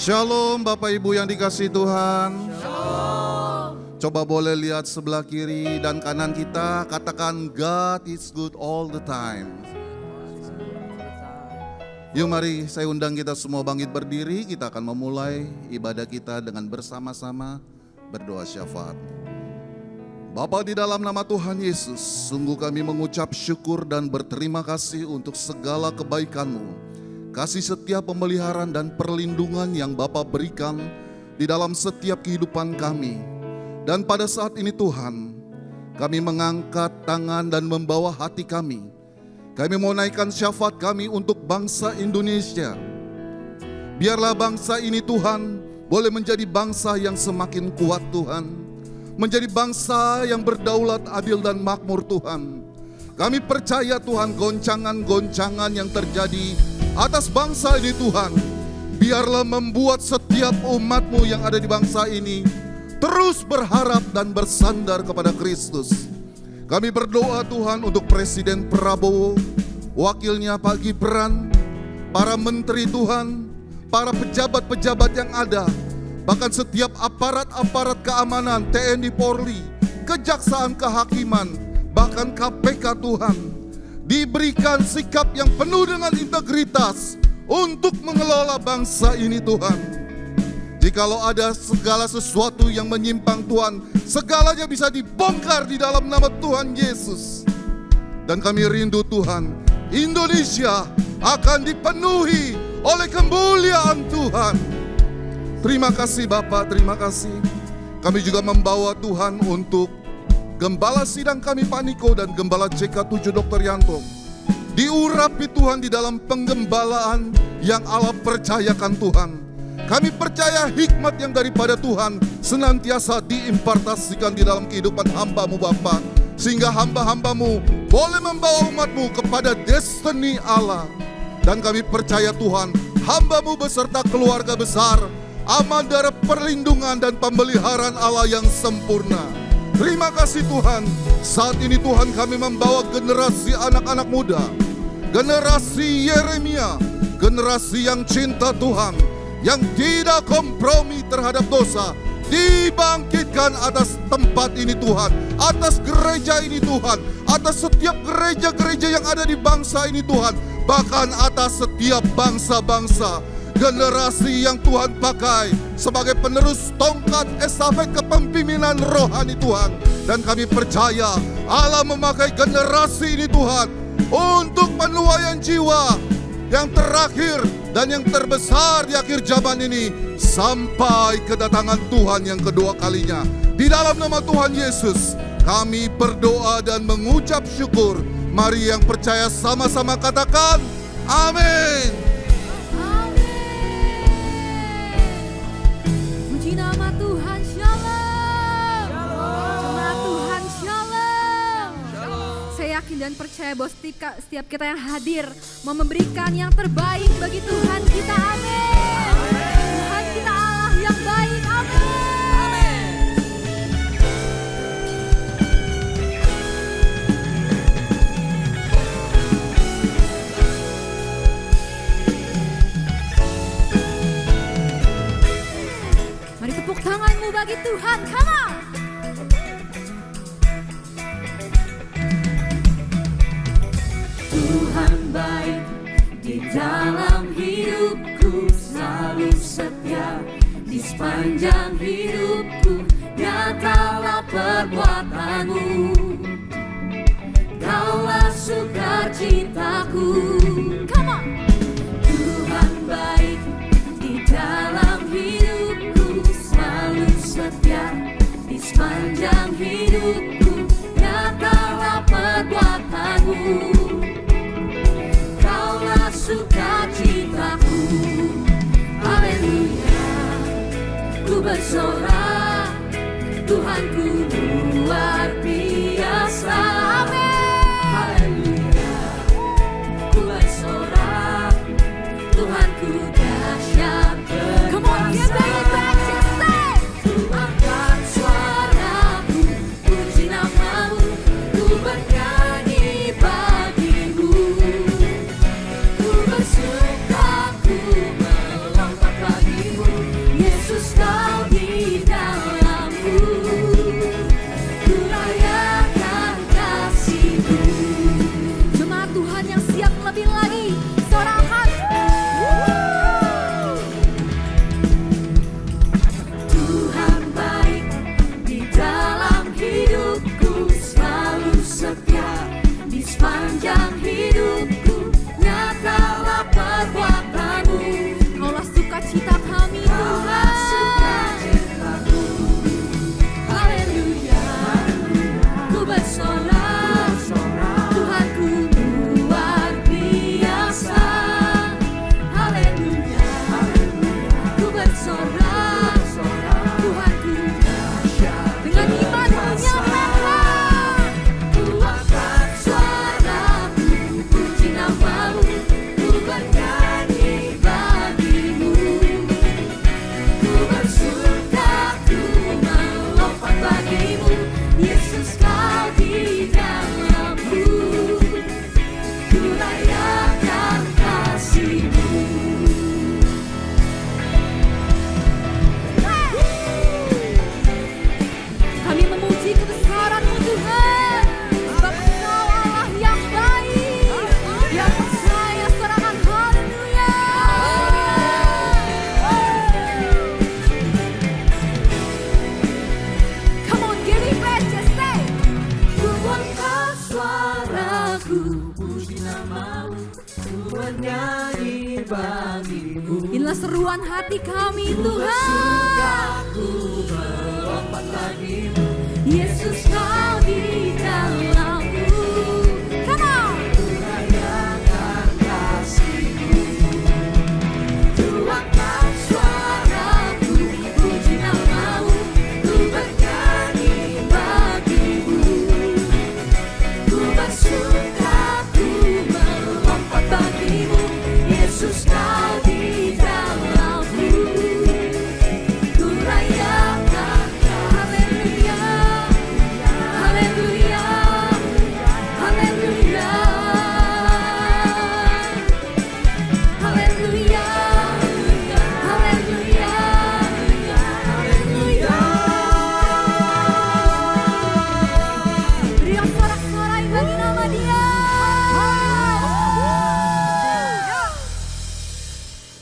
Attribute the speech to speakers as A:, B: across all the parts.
A: Shalom Bapak Ibu yang dikasihi Tuhan. Shalom. Coba boleh lihat sebelah kiri dan kanan kita, katakan God is good all the time. Yuk mari saya undang kita semua bangkit berdiri, kita akan memulai ibadah kita dengan bersama-sama berdoa syafaat. Bapa, di dalam nama Tuhan Yesus, sungguh kami mengucap syukur dan berterima kasih untuk segala kebaikan-Mu. Kasih setiap pemeliharaan dan perlindungan yang Bapa berikan di dalam setiap kehidupan kami. Dan pada saat ini Tuhan, kami mengangkat tangan dan membawa hati kami. Kami mau naikkan syafaat kami untuk bangsa Indonesia. Biarlah bangsa ini Tuhan boleh menjadi bangsa yang semakin kuat Tuhan. Menjadi bangsa yang berdaulat, adil dan makmur Tuhan. Kami percaya Tuhan goncangan-goncangan yang terjadi atas bangsa ini Tuhan, biarlah membuat setiap umat-Mu yang ada di bangsa ini terus berharap dan bersandar kepada Kristus. Kami berdoa Tuhan untuk Presiden Prabowo, wakilnya Pak Gibran, para menteri Tuhan, para pejabat-pejabat yang ada, bahkan setiap aparat-aparat keamanan, TNI Polri, Kejaksaan Kehakiman, bahkan KPK Tuhan, diberikan sikap yang penuh dengan integritas untuk mengelola bangsa ini Tuhan. Jikalau ada segala sesuatu yang menyimpang Tuhan, segalanya bisa dibongkar di dalam nama Tuhan Yesus. Dan kami rindu Tuhan, Indonesia akan dipenuhi oleh kemuliaan Tuhan. Terima kasih Bapak, terima kasih. Kami juga membawa Tuhan untuk Gembala sidang kami Pak Niko dan Gembala CK7 Dr. Yanto. Diurapi Tuhan di dalam penggembalaan yang Allah percayakan Tuhan. Kami percaya hikmat yang daripada Tuhan senantiasa diimpartasikan di dalam kehidupan hamba-Mu Bapa. Sehingga hamba-hamba-Mu boleh membawa umat-Mu kepada destiny Allah. Dan kami percaya Tuhan, hamba-Mu beserta keluarga besar aman dari perlindungan dan pemeliharaan Allah yang sempurna. Terima kasih Tuhan, saat ini Tuhan kami membawa generasi anak-anak muda, generasi Yeremia, generasi yang cinta Tuhan, yang tidak kompromi terhadap dosa, dibangkitkan atas tempat ini Tuhan, atas gereja ini Tuhan, atas setiap gereja-gereja yang ada di bangsa ini Tuhan, bahkan atas setiap bangsa-bangsa. Generasi yang Tuhan pakai sebagai penerus tongkat estafet kepemimpinan rohani Tuhan. Dan kami percaya Allah memakai generasi ini Tuhan untuk penuaian jiwa yang terakhir dan yang terbesar di akhir zaman ini, sampai kedatangan Tuhan yang kedua kalinya. Di dalam nama Tuhan Yesus kami berdoa dan mengucap syukur. Mari yang percaya sama-sama katakan amin.
B: Nama Tuhan, shalom. Jemaat Tuhan, shalom. Saya yakin dan percaya bahwa setiap kita yang hadir mau memberikan yang terbaik bagi Tuhan kita, amin. Tuhan kita Allah yang baik, amin. Mari tepuk tanganmu bagi Tuhan, come on.
C: Tuhan baik di dalam hidupku, selalu setia di sepanjang hidupku. Nyatalah perbuatanmu, Kaulah sukacitaku.
B: Come on.
C: Tuhan baik di dalam hidupku, selalu setia di sepanjang hidupku. Nyatalah perbuatanmu, Kaulah sukacitaku. Haleluya, ku bersorak, Tuhanku luar biasa. Haleluya, ku bersorak, Tuhanku dahsyat
B: Come on, give
C: perkasa.
B: it back, just say.
C: Ku angkat suaraku, puji namamu, ku bernyanyi bagimu. Ku bersuka, ku melompat bagimu.
B: lebih lagi. Sorakan.
C: Tuhan baik di dalam hidupku, selalu setia di sepanjang hidupku. Nyatalah perbuatanmu,
B: Kaulah sukacita kami Tuhan.
C: haleluya. Ku bersorak, Tuhanku luar biasa. Haleluya. Ku bersorak, Tuhanku dahsyat.
B: Dengan iman menyatakan.
C: Ku angkat suaraku, puji namamu, ku bernyanyi bagimu. Ku bersuka, ku melompat bagimu, Yesus kau di dalamku. Ku rayakan kasih-Mu.
B: Kami memuji kebesaran-Mu Tuhan. Sebab Engkau Allah yang baik, yang percaya. Sorakan haleluya. Come on, give me praise, just say.
C: Ku angkat suaraku, puji namamu, ku bernyanyi bagimu.
B: Inilah seruan hati kami Tuhan.
C: Ku melompat bagimu,
B: Yesus kau di dalamku. Come on.
C: rayakan kasih-Mu. Ku angkat suaraku, puji namamu, ku bernyanyi bagimu. Ku bersuka, ku melompat bagimu, Yesus kau di dalamku. Ku rayakan haleluya, haleluya, haleluya, haleluya, haleluya, haleluya.
B: Beri yang sorak-sorai bagi nama Dia.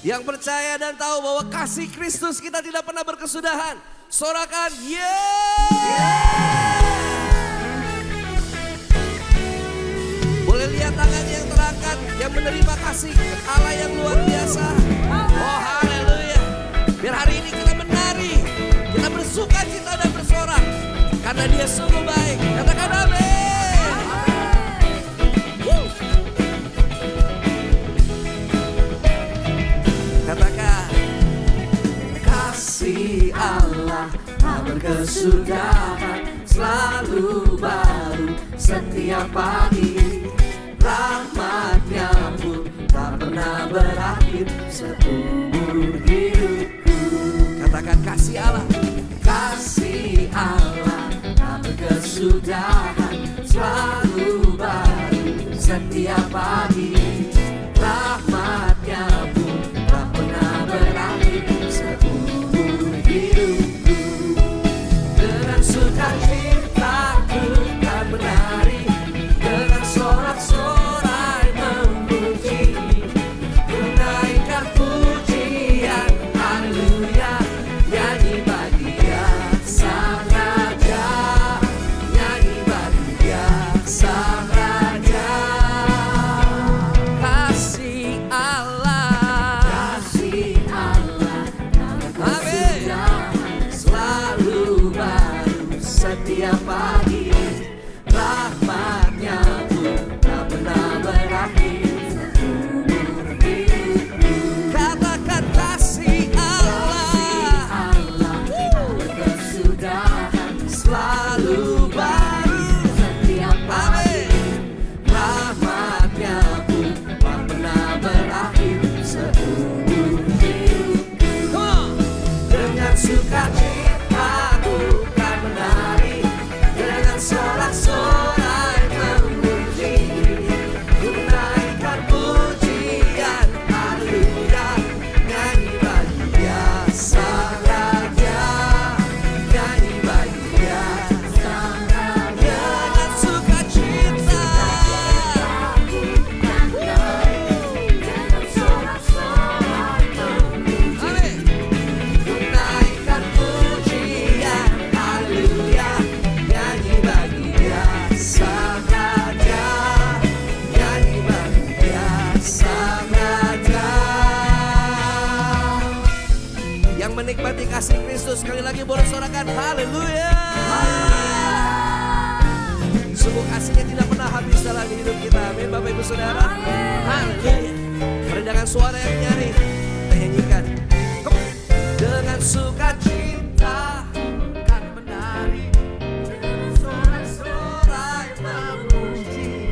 D: Yang percaya dan tahu bahwa kasih Kristus kita tidak pernah berkesudahan. Sorakan yeah! Boleh lihat tangan yang terangkat yang menerima kasih Allah yang luar biasa. Oh haleluya. Biar hari ini kita menari, kita bersuka cita dan bersorak karena Dia sungguh baik. Katakan amin. Katakan
C: Kasih Allah tak berkesudahan, selalu baru setiap pagi. Rahmat-Nya pun tak pernah berakhir seumur hidupku.
D: katakan kasih Allah.
C: Kasih Allah tak berkesudahan, selalu baru setiap pagi. Rahmat-Nya pun tak pernah berakhir seumur hidupku. Dengan sukacita ku kan menari, dengan sorak-sorai memuji, ku naikkan pujian haleluya, nyanyi bagi Dia sang raja, nyanyi bagi Dia sang raja.
D: Sang Raja. Yang menikmati kasih Kristus sekali lagi boleh sorakan haleluya. Sungguh kasihnya tidak pernah habis dalam hidup kita. Amin Bapak Ibu Saudara. Haleluya. Merendahkan suara yang nyanyi. Kita nyanyikan. Dengan sukacita kan menari, dengan sorak-sorai memuji,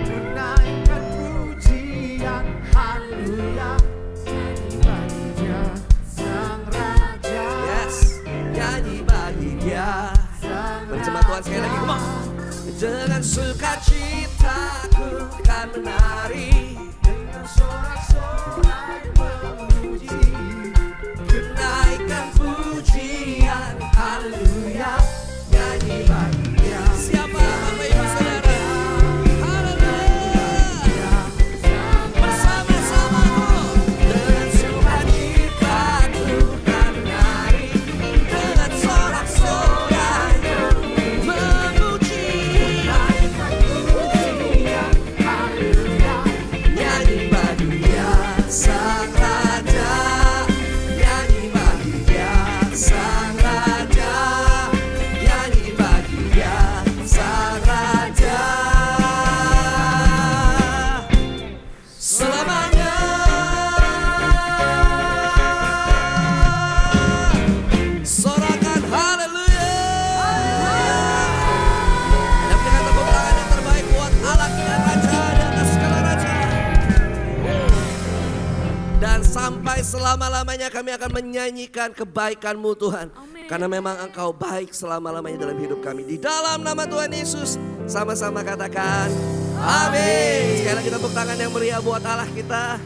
D: menaikkan pujian haleluya. Nyanyi bagi Dia Sang Raja. Yes, nyanyi bagi Dia. Berjemaat Tuhan sekali lagi, come on. Dengan sukacita ku kan menari, dengan sorak-sorai memuji, menaikkan pujian haleluya. Nyanyi bagi Dia. Siapa Bapak Ibu Saudara? Haleluya. Bersama-samaku dengan sukacita ku kan menari, dengan sorak-sorai memuji, menaikkan pujian haleluya. Nyanyi bagi Dia Sang Raja. Nyanyi bagi Dia Sang Raja. Nyanyi bagi Dia Sang Raja. Selamanya. Sorakan haleluya. Dan berikan tepuk tangan yang terbaik buat Allah kita Raja di atas segala raja. Dan sampai selama-lamanya kami akan menyanyikan kebaikan-Mu Tuhan.
B: Amin.
D: Karena memang Engkau baik selama-lamanya dalam hidup kami. Di dalam nama Tuhan Yesus sama-sama katakan amin. Sekali lagi tepuk tangan yang meriah buat Allah kita.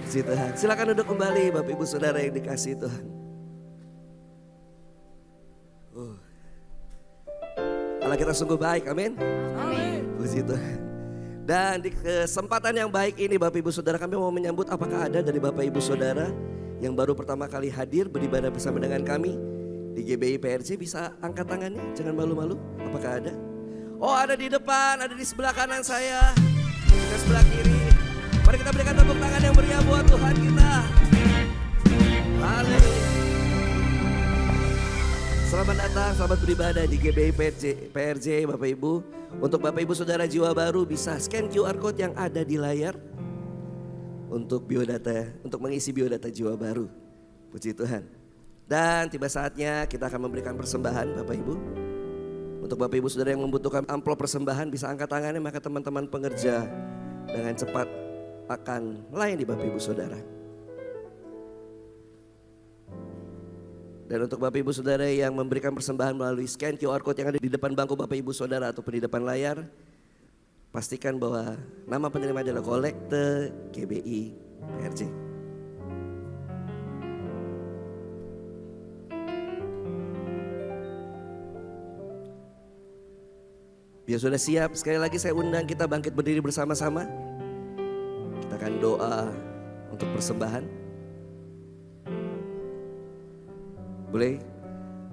D: Puji Tuhan. Silakan duduk kembali Bapak Ibu Saudara yang dikasihi Tuhan. Allah kita sungguh baik, amin.
B: Amin.
D: Puji Tuhan. Dan di kesempatan yang baik ini Bapak Ibu Saudara, kami mau menyambut apakah ada dari Bapak Ibu Saudara yang baru pertama kali hadir beribadah bersama dengan kami di GBI PRJ, bisa angkat tangannya, jangan malu-malu. Apakah ada? Oh, ada di depan, ada di sebelah kanan saya, di sebelah kiri. Mari kita berikan tepuk tangan yang meriah buat Tuhan kita. Haleluya. Selamat datang, selamat beribadah di GBI PRJ Bapak Ibu. Untuk Bapak Ibu Saudara jiwa baru bisa scan QR Code yang ada di layar untuk biodata, untuk mengisi biodata jiwa baru. Puji Tuhan. Dan tiba saatnya kita akan memberikan persembahan Bapak Ibu. Untuk Bapak Ibu Saudara yang membutuhkan amplop persembahan bisa angkat tangannya, maka teman-teman pengerja dengan cepat akan melayani Bapak Ibu Saudara. Dan untuk Bapak Ibu Saudara yang memberikan persembahan melalui scan QR Code yang ada di depan bangku Bapak Ibu Saudara ataupun di depan layar, pastikan bahwa nama penerima adalah Kolekte GBI PRJ. Biar sudah siap, sekali lagi saya undang kita bangkit berdiri bersama-sama. Kita akan doa untuk persembahan. Boleh?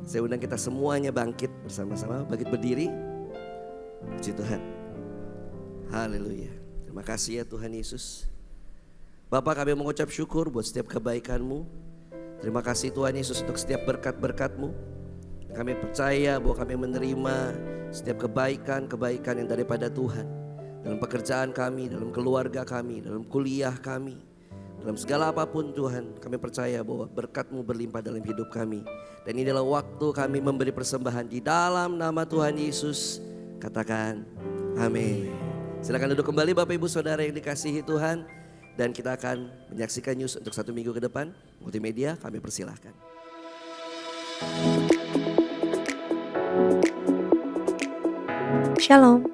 D: Saya undang kita semuanya bangkit bersama-sama, bangkit berdiri. Puji Tuhan. Haleluya. Terima kasih ya Tuhan Yesus. Bapak, kami mengucap syukur buat setiap kebaikan-Mu. Terima kasih Tuhan Yesus untuk setiap berkat-berkat-Mu. Kami percaya bahwa kami menerima setiap kebaikan-kebaikan yang daripada Tuhan. Dalam pekerjaan kami, dalam keluarga kami, dalam kuliah kami. Dalam segala apapun Tuhan, kami percaya bahwa berkat-Mu berlimpah dalam hidup kami. Dan ini adalah waktu kami memberi persembahan di dalam nama Tuhan Yesus. Katakan amin. Silakan duduk kembali Bapak Ibu Saudara yang dikasihi Tuhan. Dan kita akan menyaksikan news untuk 1 minggu ke depan. Multimedia kami persilahkan.
E: Shalom.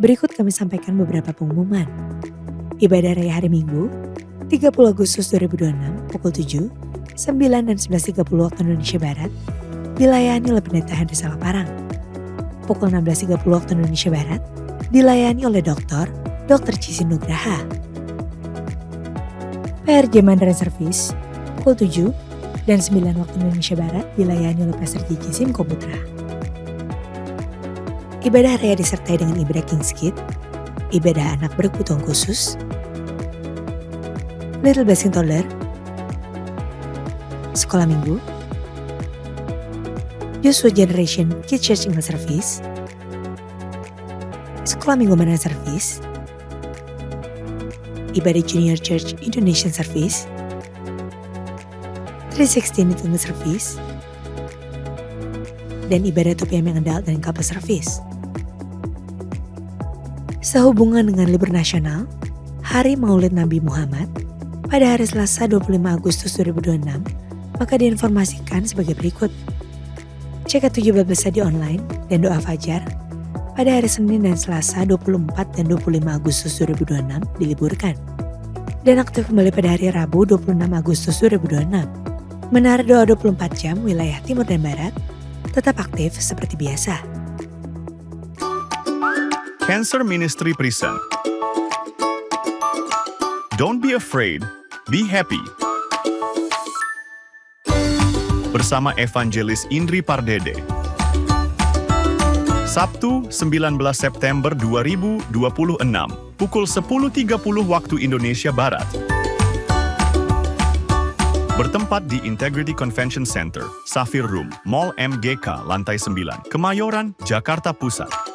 E: Berikut kami sampaikan beberapa pengumuman. Ibadah Raya hari Minggu 30 Agustus 2026 pukul 7, 9 dan 11.30 waktu Indonesia Barat dilayani oleh Pendeta Henry Salaparang. Pukul 16.30 waktu Indonesia Barat dilayani oleh Dr. Cici Nugraha. PRJ Mandarin Service pukul 7 dan 9 waktu Indonesia Barat dilayani oleh Pastor Gigi Simko Putra. Ibadah Raya disertai dengan ibadah King's Kid, ibadah anak berkebutuhan khusus, Little Blessing Toddler, sekolah minggu, Joshua Generation Kids Church English Service, sekolah minggu mana service, ibadah Junior Church Indonesian Service, 316 English Service, dan ibadah 2PM yang adult dan couple service. Sehubungan dengan libur nasional, Hari Maulid Nabi Muhammad, pada hari Selasa 25 Agustus 2026, maka diinformasikan sebagai berikut. CK7 Bible Study online dan doa fajar pada hari Senin dan Selasa 24 dan 25 Agustus 2026 diliburkan. Dan aktif kembali pada hari Rabu 26 Agustus 2026. Menara doa 24 jam wilayah timur dan barat tetap aktif seperti biasa.
F: Cancer Ministry present. Don't be afraid, be happy. Bersama Evangelis Indri Pardede. Sabtu 19 September 2026, pukul 10.30 waktu Indonesia Barat. Bertempat di Integrity Convention Center, Safir Room, Mall MGK, lantai 9, Kemayoran, Jakarta Pusat.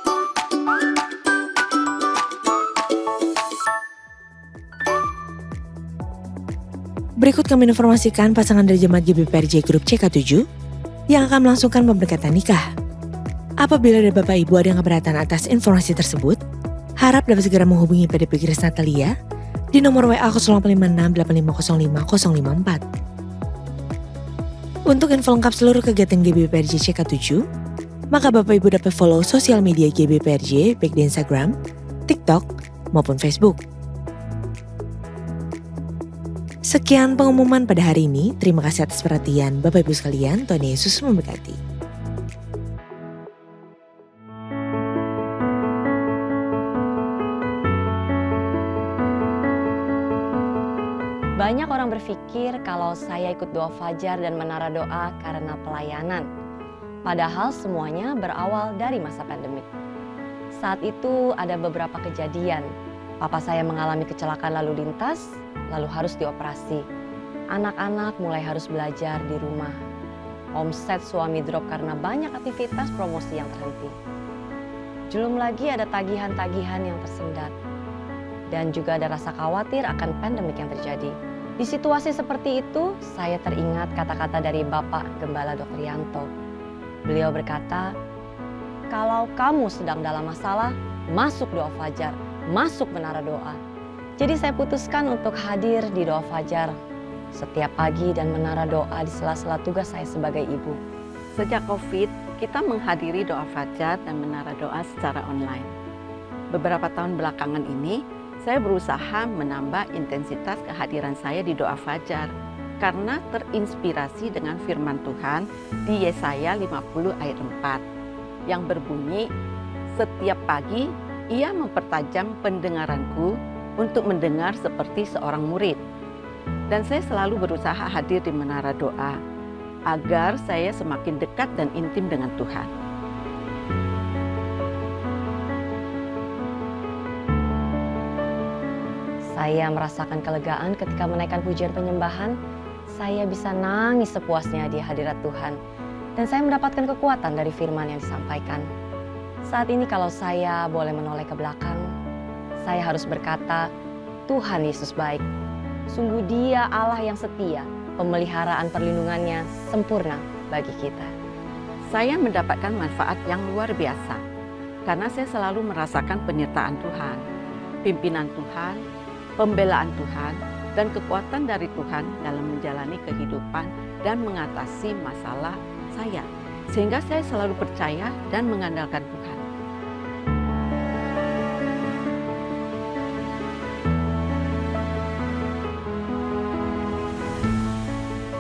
E: Berikut kami informasikan pasangan dari Jemaat GBPRJ Grup CK7 yang akan melangsungkan pemberkatan nikah. Apabila dari Bapak Ibu ada yang keberatan atas informasi tersebut, harap dapat segera menghubungi PDP Grace Natalia di nomor WA 0856850554. Untuk info lengkap seluruh kegiatan GBPRJ CK7, maka Bapak Ibu dapat follow sosial media GBPRJ baik di Instagram, TikTok, maupun Facebook. Sekian pengumuman pada hari ini. Terima kasih atas perhatian Bapak Ibu sekalian. Tuhan Yesus memberkati.
G: Banyak orang berpikir kalau saya ikut doa fajar dan menara doa karena pelayanan. Padahal semuanya berawal dari masa pandemik. Saat itu ada beberapa kejadian. Papa saya mengalami kecelakaan lalu lintas, lalu harus dioperasi. Anak-anak mulai harus belajar di rumah. Omset suami drop karena banyak aktivitas promosi yang terhenti. Belum lagi ada tagihan-tagihan yang tersendat. Dan juga ada rasa khawatir akan pandemik yang terjadi. Di situasi seperti itu, saya teringat kata-kata dari Bapak Gembala Dr. Yanto. Beliau berkata, kalau kamu sedang dalam masalah, masuk doa fajar, masuk menara doa. Jadi saya putuskan untuk hadir di doa fajar setiap pagi dan menara doa di sela-sela tugas saya sebagai ibu.
H: Sejak COVID, kita menghadiri doa fajar dan menara doa secara online. Beberapa tahun belakangan ini, saya berusaha menambah intensitas kehadiran saya di doa fajar karena terinspirasi dengan firman Tuhan di Yesaya 50 ayat 4 yang berbunyi, setiap pagi ia mempertajam pendengaranku untuk mendengar seperti seorang murid. Dan saya selalu berusaha hadir di menara doa agar saya semakin dekat dan intim dengan Tuhan.
G: Saya merasakan kelegaan ketika menaikkan pujian penyembahan. Saya bisa nangis sepuasnya di hadirat Tuhan. Dan saya mendapatkan kekuatan dari firman yang disampaikan. Saat ini kalau saya boleh menoleh ke belakang, saya harus berkata, Tuhan Yesus baik. Sungguh Dia Allah yang setia, pemeliharaan perlindungannya sempurna bagi kita.
H: Saya mendapatkan manfaat yang luar biasa karena saya selalu merasakan penyertaan Tuhan, pimpinan Tuhan, pembelaan Tuhan, dan kekuatan dari Tuhan dalam menjalani kehidupan dan mengatasi masalah saya. Sehingga saya selalu percaya dan mengandalkan Tuhan.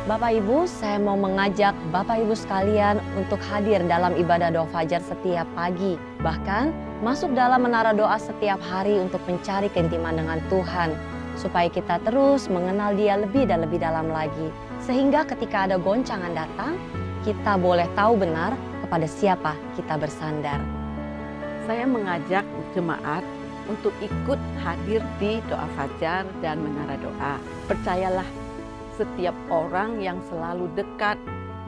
G: Bapak Ibu, saya mau mengajak Bapak Ibu sekalian untuk hadir dalam ibadah doa fajar setiap pagi. Bahkan masuk dalam menara doa setiap hari untuk mencari keintiman dengan Tuhan. Supaya kita terus mengenal Dia lebih dan lebih dalam lagi. Sehingga ketika ada goncangan datang, kita boleh tahu benar kepada siapa kita bersandar.
H: Saya mengajak jemaat untuk ikut hadir di doa fajar dan menara doa. Percayalah, setiap orang yang selalu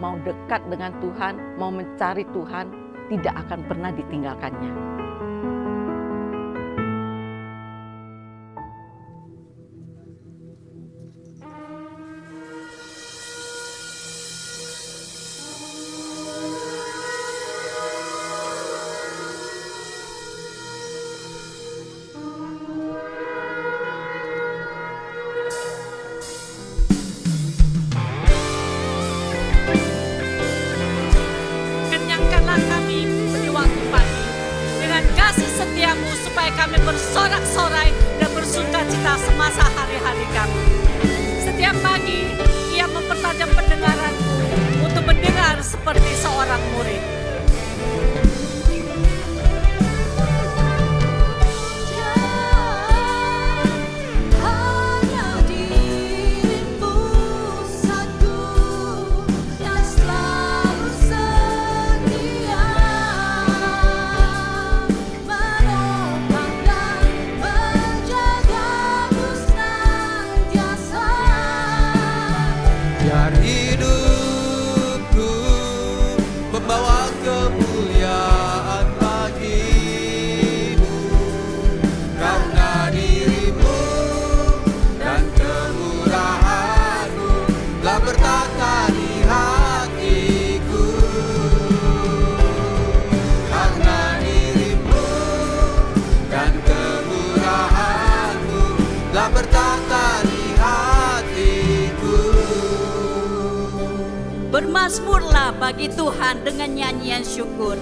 H: mau dekat dengan Tuhan, mau mencari Tuhan, tidak akan pernah ditinggalkannya.
I: Kenyangkanlah kami di waktu pagi dengan kasih setiamu supaya kami bersorak-sorai dan bersuka cita semasa hari-hari kami. Setiap pagi ia mempertajam pendengaranku untuk mendengar seperti seorang murid.
D: Biar hidupku membawa kemuliaan bagi-Mu, karena diri-Mu dan kemurahan-Mu telah bertata di hatiku. Karena diri-Mu dan kemurahan-Mu telah bertata di hatiku.
I: Bermazmurlah bagi Tuhan dengan nyanyian syukur.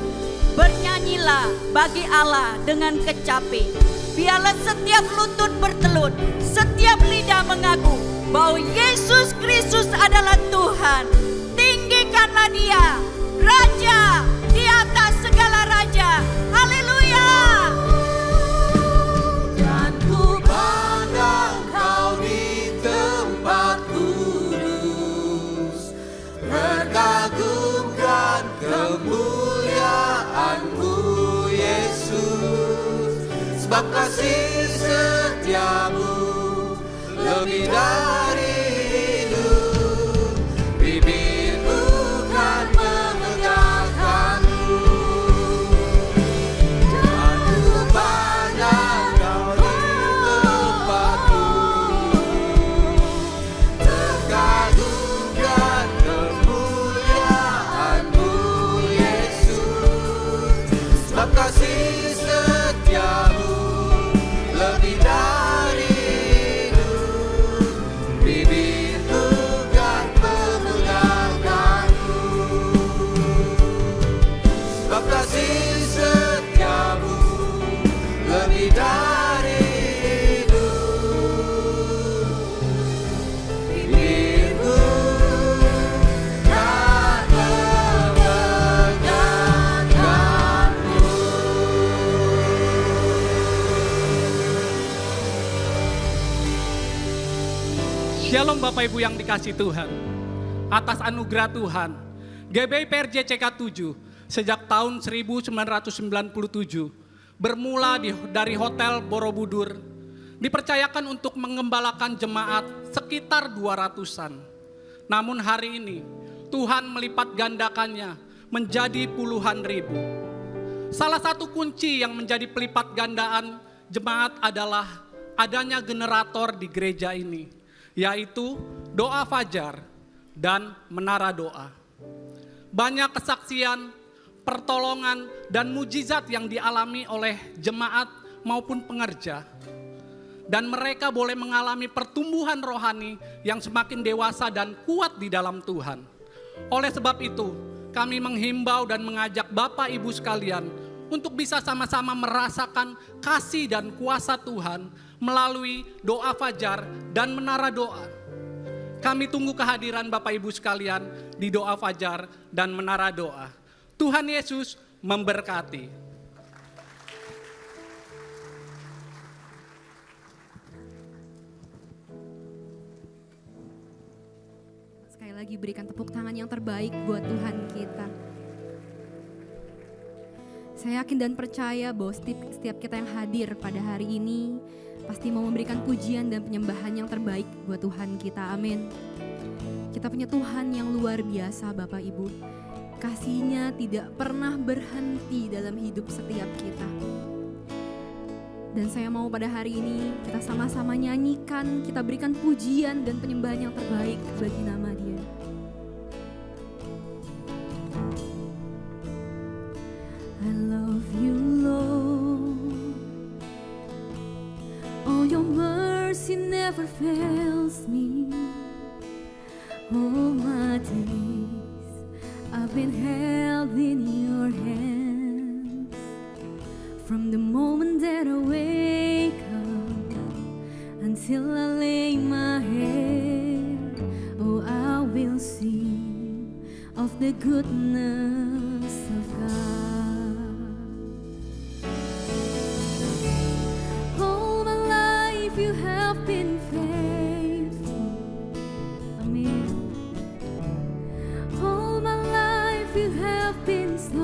I: Bernyanyilah bagi Allah dengan kecapi. Biarlah setiap lutut bertelut, setiap lidah mengaku bahwa Yesus Kristus adalah Tuhan. Tinggikanlah Dia, Raja di atas segala raja. Haleluya!
D: Dan ku pandang Kau di tempat kudus, berkagumkan kemuliaan-Mu Yesus. Sebab kasih setiamu lebih dari hidup, bibirku kan menegakkanmu. Dan ku pandang Kau di tempat kudus, terkagumkan kemuliaan-Mu Yesus. Sebab kasih setiamu lebih dari hidup, bibirku kan menegakkanmu. Sebab kasih setiamu lebih dari hidup, bibirku kan menegakkanmu.
J: Shalom Bapak Ibu yang dikasih Tuhan. Atas anugerah Tuhan, GBI PRJ CK7 sejak tahun 1997 bermula dari Hotel Borobudur dipercayakan untuk mengembalakan jemaat sekitar 200-an. Namun hari ini Tuhan melipat gandakannya menjadi puluhan ribu. Salah satu kunci yang menjadi pelipat gandaan jemaat adalah adanya generator di gereja ini, yaitu doa fajar dan menara doa. Banyak kesaksian, pertolongan, dan mujizat yang dialami oleh jemaat maupun pengerja. Dan mereka boleh mengalami pertumbuhan rohani yang semakin dewasa dan kuat di dalam Tuhan. Oleh sebab itu, kami menghimbau dan mengajak Bapak Ibu sekalian untuk bisa sama-sama merasakan kasih dan kuasa Tuhan melalui doa fajar dan menara doa. Kami tunggu kehadiran Bapak Ibu sekalian di doa fajar dan menara doa. Tuhan Yesus memberkati.
B: Sekali lagi berikan tepuk tangan yang terbaik buat Tuhan kita. Saya yakin dan percaya bahwa setiap kita yang hadir pada hari ini pasti mau memberikan pujian dan penyembahan yang terbaik buat Tuhan kita. Amin. Kita punya Tuhan yang luar biasa Bapak Ibu. Kasih-Nya tidak pernah berhenti dalam hidup setiap kita. Dan saya mau pada hari ini kita sama-sama nyanyikan, kita berikan pujian dan penyembahan yang terbaik bagi nama Dia. I love you, Lord. Oh, your mercy never fails me. All my days I've been held in your hands. From the moment that I wake up until I lay my head, oh, I will sing of the goodness of God. You have been faithful, Amen. All my life you have been so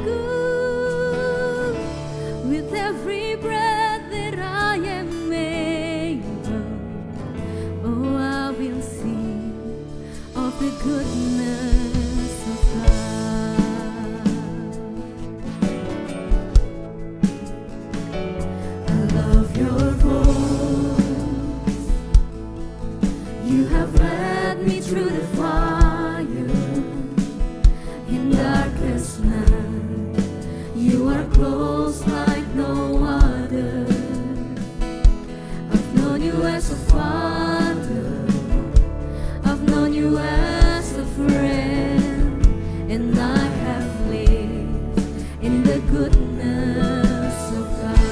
B: good. With every breath that I am able, oh, I will sing of the goodness of God. Your voice, you have led me through the fire in darkest night. You are close like no other. I've known you as a father, I've known you as a friend, and I have lived in the goodness of God.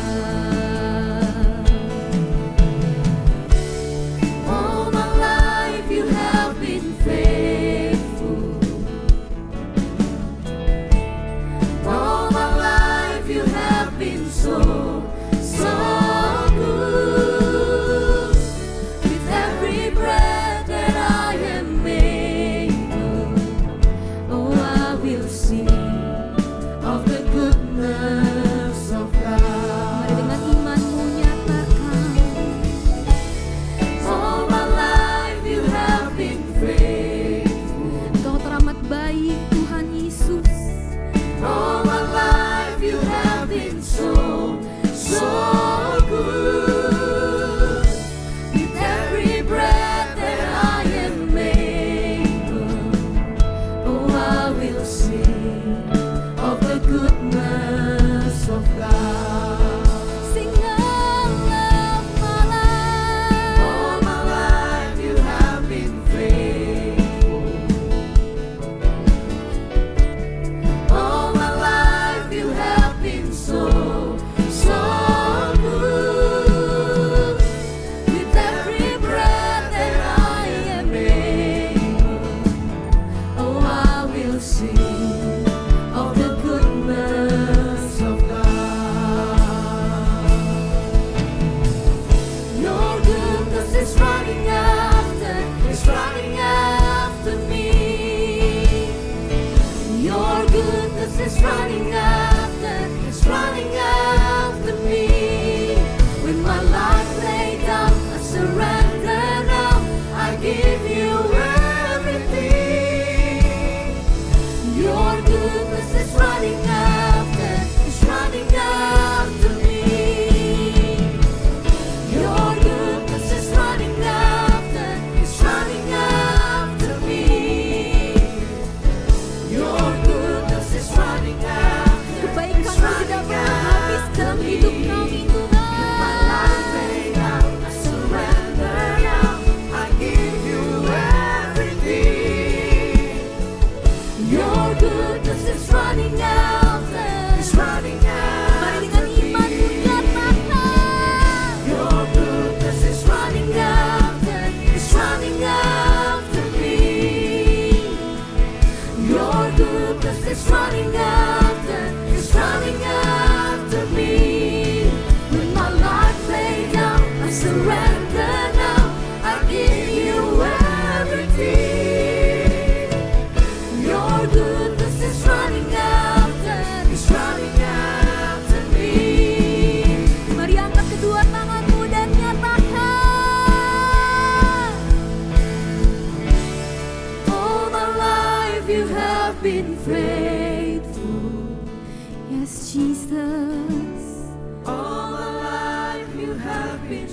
B: So good.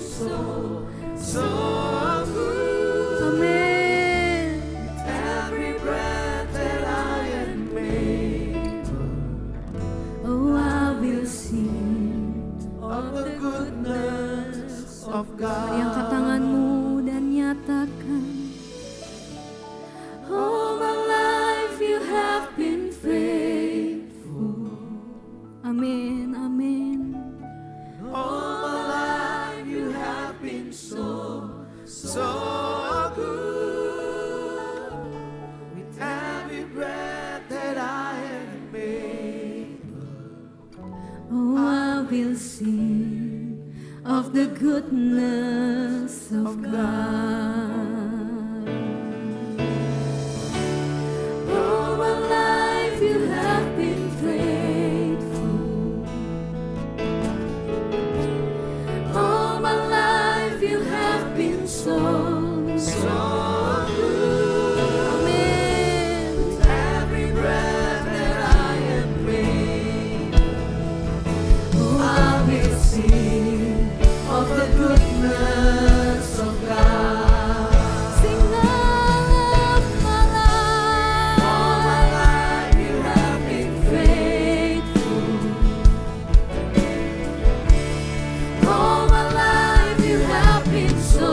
C: so good.
B: Amin.
C: Every breath that I am able,
B: Oh, I will sing.
C: of the goodness of
B: Mari angkat
C: God.
B: tanganmu dan nyatakan. All my life you have been faithful. Amin, amin.
C: All my life you have been so good. With every breath that I am able,
B: Oh, I will sing of the goodness of God. All my life you have been faithful. All my life you have been so
C: good.
B: Amen.
C: With every breath that I am able,
B: Oh,
C: I will sing of the goodness of God.
B: sing of my life.
C: All my life you have been
B: Faithful. All my life you have been so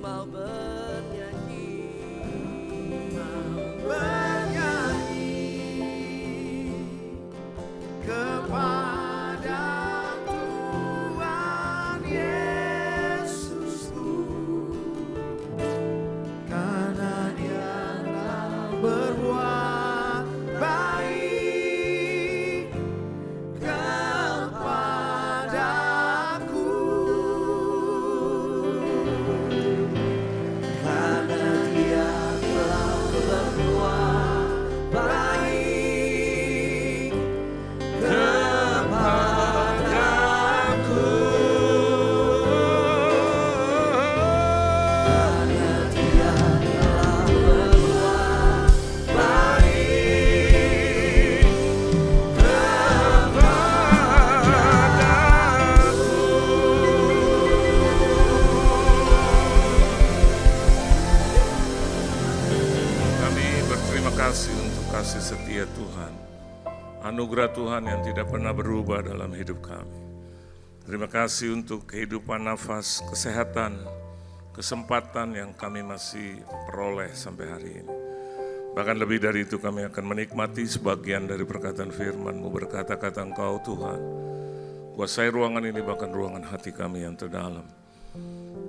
D: mau bernyanyi.
C: Kepada Tuhan Yesusku, karena Dia telah berbuat baik kepadaku, karena Dia telah berbuat baik kepadaku, karena Dia telah berbuat baik
K: Kami berterima kasih untuk kasih setia Tuhan, anugerah Tuhan yang tidak pernah berubah dalam hidup kami. Terima kasih untuk kehidupan nafas, kesehatan, kesempatan yang kami masih peroleh sampai hari ini. Bahkan lebih dari itu kami akan menikmati sebagian dari perkataan firman-Mu, berkata-kata Engkau Tuhan. Kuasai ruangan ini bahkan ruangan hati kami yang terdalam.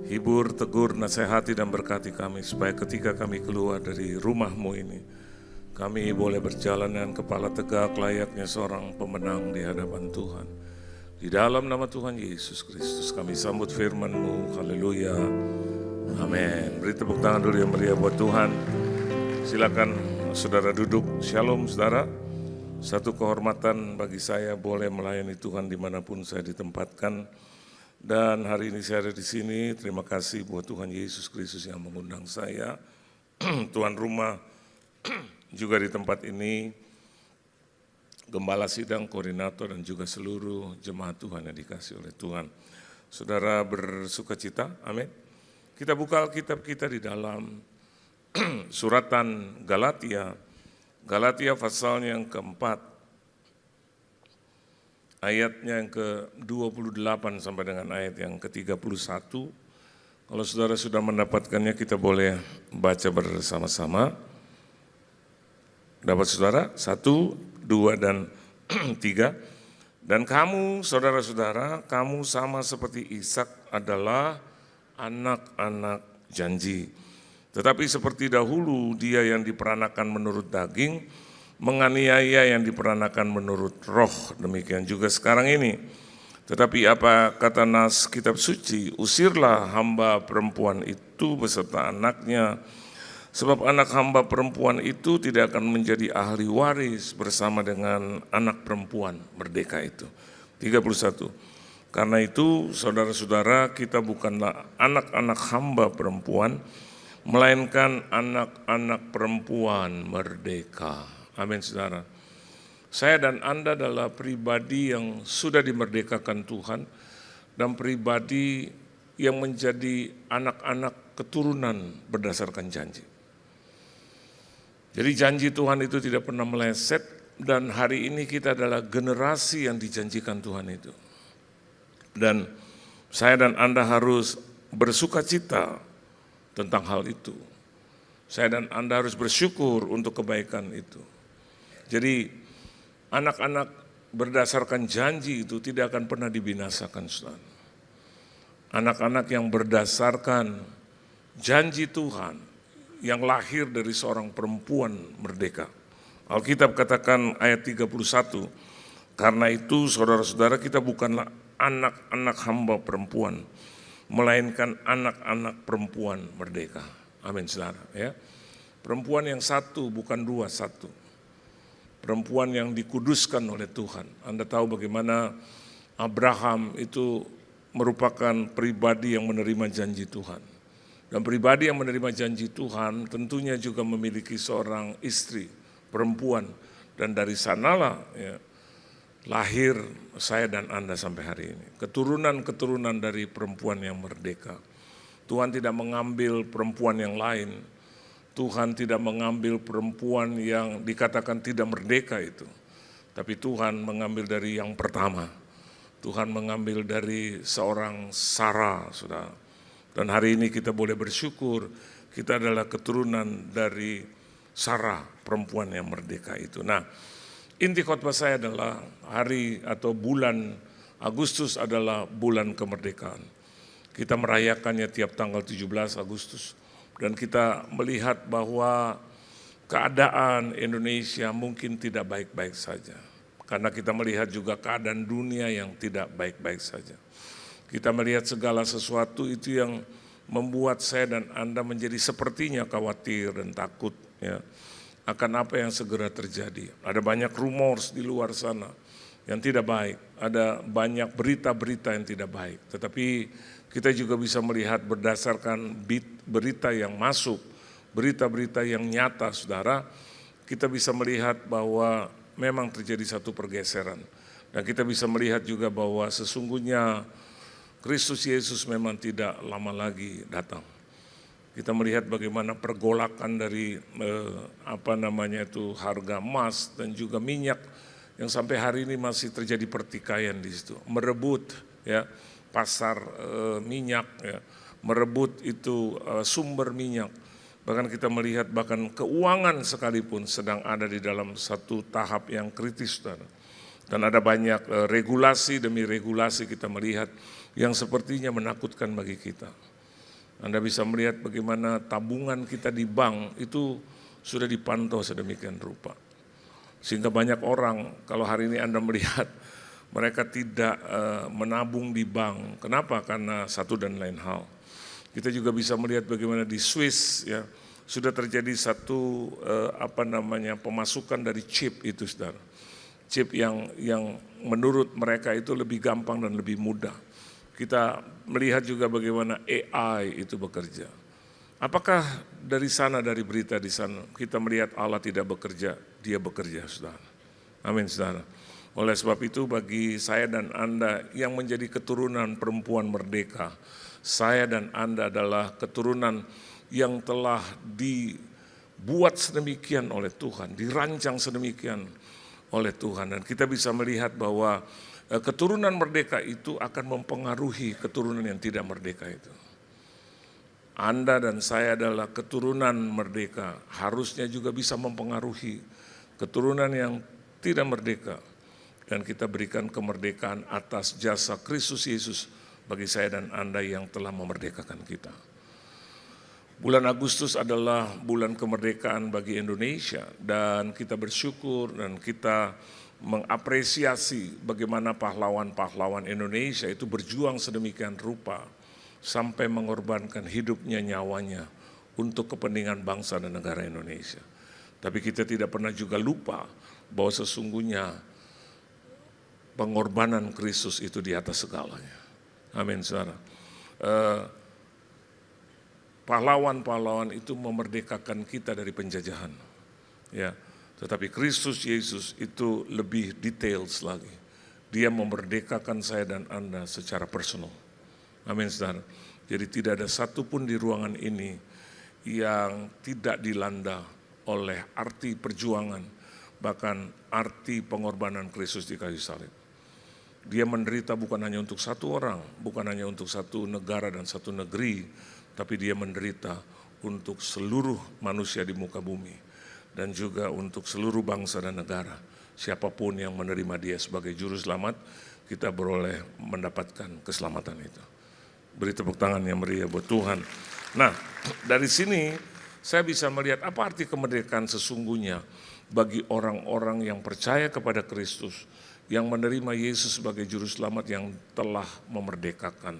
K: Hibur, tegur, nasihati dan berkati kami supaya ketika kami keluar dari rumah-Mu ini, kami boleh berjalan dengan kepala tegak layaknya seorang pemenang di hadapan Tuhan. Di dalam nama Tuhan Yesus Kristus kami sambut firman-Mu. Haleluya. Amin. Beri tepuk tangan dulu yang meriah buat Tuhan. Silakan saudara duduk. Shalom saudara. Satu kehormatan bagi saya boleh melayani Tuhan dimanapun saya ditempatkan. Dan hari ini saya ada di sini. Terima kasih buat Tuhan Yesus Kristus yang mengundang saya. Tuan rumah juga di tempat ini, gembala sidang, koordinator, dan juga seluruh jemaat Tuhan yang dikasih oleh Tuhan. Saudara bersukacita, amin. Kita buka Alkitab kita di dalam suratan Galatia, Galatia pasalnya yang keempat, ayatnya yang ke-28 sampai dengan ayat yang ke-31. Kalau saudara sudah mendapatkannya, kita boleh baca bersama-sama. Dapat saudara? 1, 2, dan 3. Dan kamu, saudara-saudara, kamu sama seperti Ishak adalah anak-anak janji. Tetapi seperti dahulu dia yang diperanakan menurut daging, menganiaya yang diperanakan menurut roh, demikian juga sekarang ini. Tetapi apa kata nas kitab suci, usirlah hamba perempuan itu beserta anaknya, sebab anak hamba perempuan itu tidak akan menjadi ahli waris bersama dengan anak perempuan merdeka itu. 31. Karena itu saudara-saudara, kita bukanlah anak-anak hamba perempuan, melainkan anak-anak perempuan merdeka. Amin saudara. Saya dan Anda adalah pribadi yang sudah dimerdekakan Tuhan dan pribadi yang menjadi anak-anak keturunan berdasarkan janji. Jadi janji Tuhan itu tidak pernah meleset dan hari ini kita adalah generasi yang dijanjikan Tuhan itu. Dan saya dan Anda harus bersukacita tentang hal itu. Saya dan Anda harus bersyukur untuk kebaikan itu. Jadi anak-anak berdasarkan janji itu tidak akan pernah dibinasakan, saudara. Anak-anak yang berdasarkan janji Tuhan yang lahir dari seorang perempuan merdeka. Alkitab katakan ayat 31, karena itu saudara-saudara kita bukanlah anak-anak hamba perempuan, melainkan anak-anak perempuan merdeka. Amin saudara ya. Perempuan yang satu bukan dua, satu. Perempuan yang dikuduskan oleh Tuhan. Anda tahu bagaimana Abraham itu merupakan pribadi yang menerima janji Tuhan. Dan pribadi yang menerima janji Tuhan tentunya juga memiliki seorang istri, perempuan. Dan dari sanalah ya, lahir saya dan Anda sampai hari ini. Keturunan-keturunan dari perempuan yang merdeka. Tuhan tidak mengambil perempuan yang lain. Tuhan tidak mengambil perempuan yang dikatakan tidak merdeka itu. Tapi Tuhan mengambil dari yang pertama. Tuhan mengambil dari seorang Sarah, saudara. Dan hari ini kita boleh bersyukur, kita adalah keturunan dari Sarah, perempuan yang merdeka itu. Nah, inti khotbah saya adalah hari atau bulan Agustus adalah bulan kemerdekaan. Kita merayakannya tiap tanggal 17 Agustus. Dan kita melihat bahwa keadaan Indonesia mungkin tidak baik-baik saja. Karena kita melihat juga keadaan dunia yang tidak baik-baik saja. Kita melihat segala sesuatu itu yang membuat saya dan Anda menjadi sepertinya khawatir dan takut ya, akan apa yang segera terjadi. Ada banyak rumors di luar sana yang tidak baik. Ada banyak berita-berita yang tidak baik. Tetapi kita juga bisa melihat berdasarkan berita yang masuk, berita-berita yang nyata, saudara, kita bisa melihat bahwa memang terjadi satu pergeseran. Dan kita bisa melihat juga bahwa sesungguhnya Kristus Yesus memang tidak lama lagi datang. Kita melihat bagaimana pergolakan dari harga emas dan juga minyak yang sampai hari ini masih terjadi pertikaian di situ, merebut ya pasar minyak ya, merebut itu sumber minyak. Bahkan kita melihat bahkan keuangan sekalipun sedang ada di dalam satu tahap yang kritis, saudara. Dan ada banyak regulasi demi regulasi kita melihat yang sepertinya menakutkan bagi kita. Anda bisa melihat bagaimana tabungan kita di bank itu sudah dipantau sedemikian rupa. Sehingga banyak orang kalau hari ini Anda melihat mereka tidak menabung di bank. Kenapa? Karena satu dan lain hal. Kita juga bisa melihat bagaimana di Swiss ya sudah terjadi satu pemasukan dari chip itu, saudara. Chip yang menurut mereka itu lebih gampang dan lebih mudah. Kita melihat juga bagaimana AI itu bekerja. Apakah dari sana, dari berita di sana, kita melihat Allah tidak bekerja, Dia bekerja, saudara. Amin, saudara. Oleh sebab itu bagi saya dan Anda yang menjadi keturunan perempuan merdeka, saya dan Anda adalah keturunan yang telah dibuat sedemikian oleh Tuhan, dirancang sedemikian oleh Tuhan. Dan kita bisa melihat bahwa keturunan merdeka itu akan mempengaruhi keturunan yang tidak merdeka itu. Anda dan saya adalah keturunan merdeka, harusnya juga bisa mempengaruhi keturunan yang tidak merdeka. Dan kita berikan kemerdekaan atas jasa Kristus Yesus bagi saya dan Anda yang telah memerdekakan kita. Bulan Agustus adalah bulan kemerdekaan bagi Indonesia dan kita bersyukur dan kita mengapresiasi bagaimana pahlawan-pahlawan Indonesia itu berjuang sedemikian rupa sampai mengorbankan hidupnya, nyawanya untuk kepentingan bangsa dan negara Indonesia. Tapi kita tidak pernah juga lupa bahwa sesungguhnya pengorbanan Kristus itu di atas segalanya. Amin, saudara. Pahlawan-pahlawan itu memerdekakan kita dari penjajahan. Ya, tetapi Kristus Yesus itu lebih details lagi. Dia memerdekakan saya dan Anda secara personal. Amin, saudara. Jadi tidak ada satupun di ruangan ini yang tidak dilanda oleh arti perjuangan, bahkan arti pengorbanan Kristus di kayu salib. Dia menderita bukan hanya untuk satu orang, bukan hanya untuk satu negara dan satu negeri, tapi dia menderita untuk seluruh manusia di muka bumi dan juga untuk seluruh bangsa dan negara. Siapapun yang menerima dia sebagai juru selamat, kita beroleh mendapatkan keselamatan itu. Beri tepuk tangan yang meriah buat Tuhan. Nah, dari sini saya bisa melihat apa arti kemerdekaan sesungguhnya bagi orang-orang yang percaya kepada Kristus, yang menerima Yesus sebagai juru selamat yang telah memerdekakan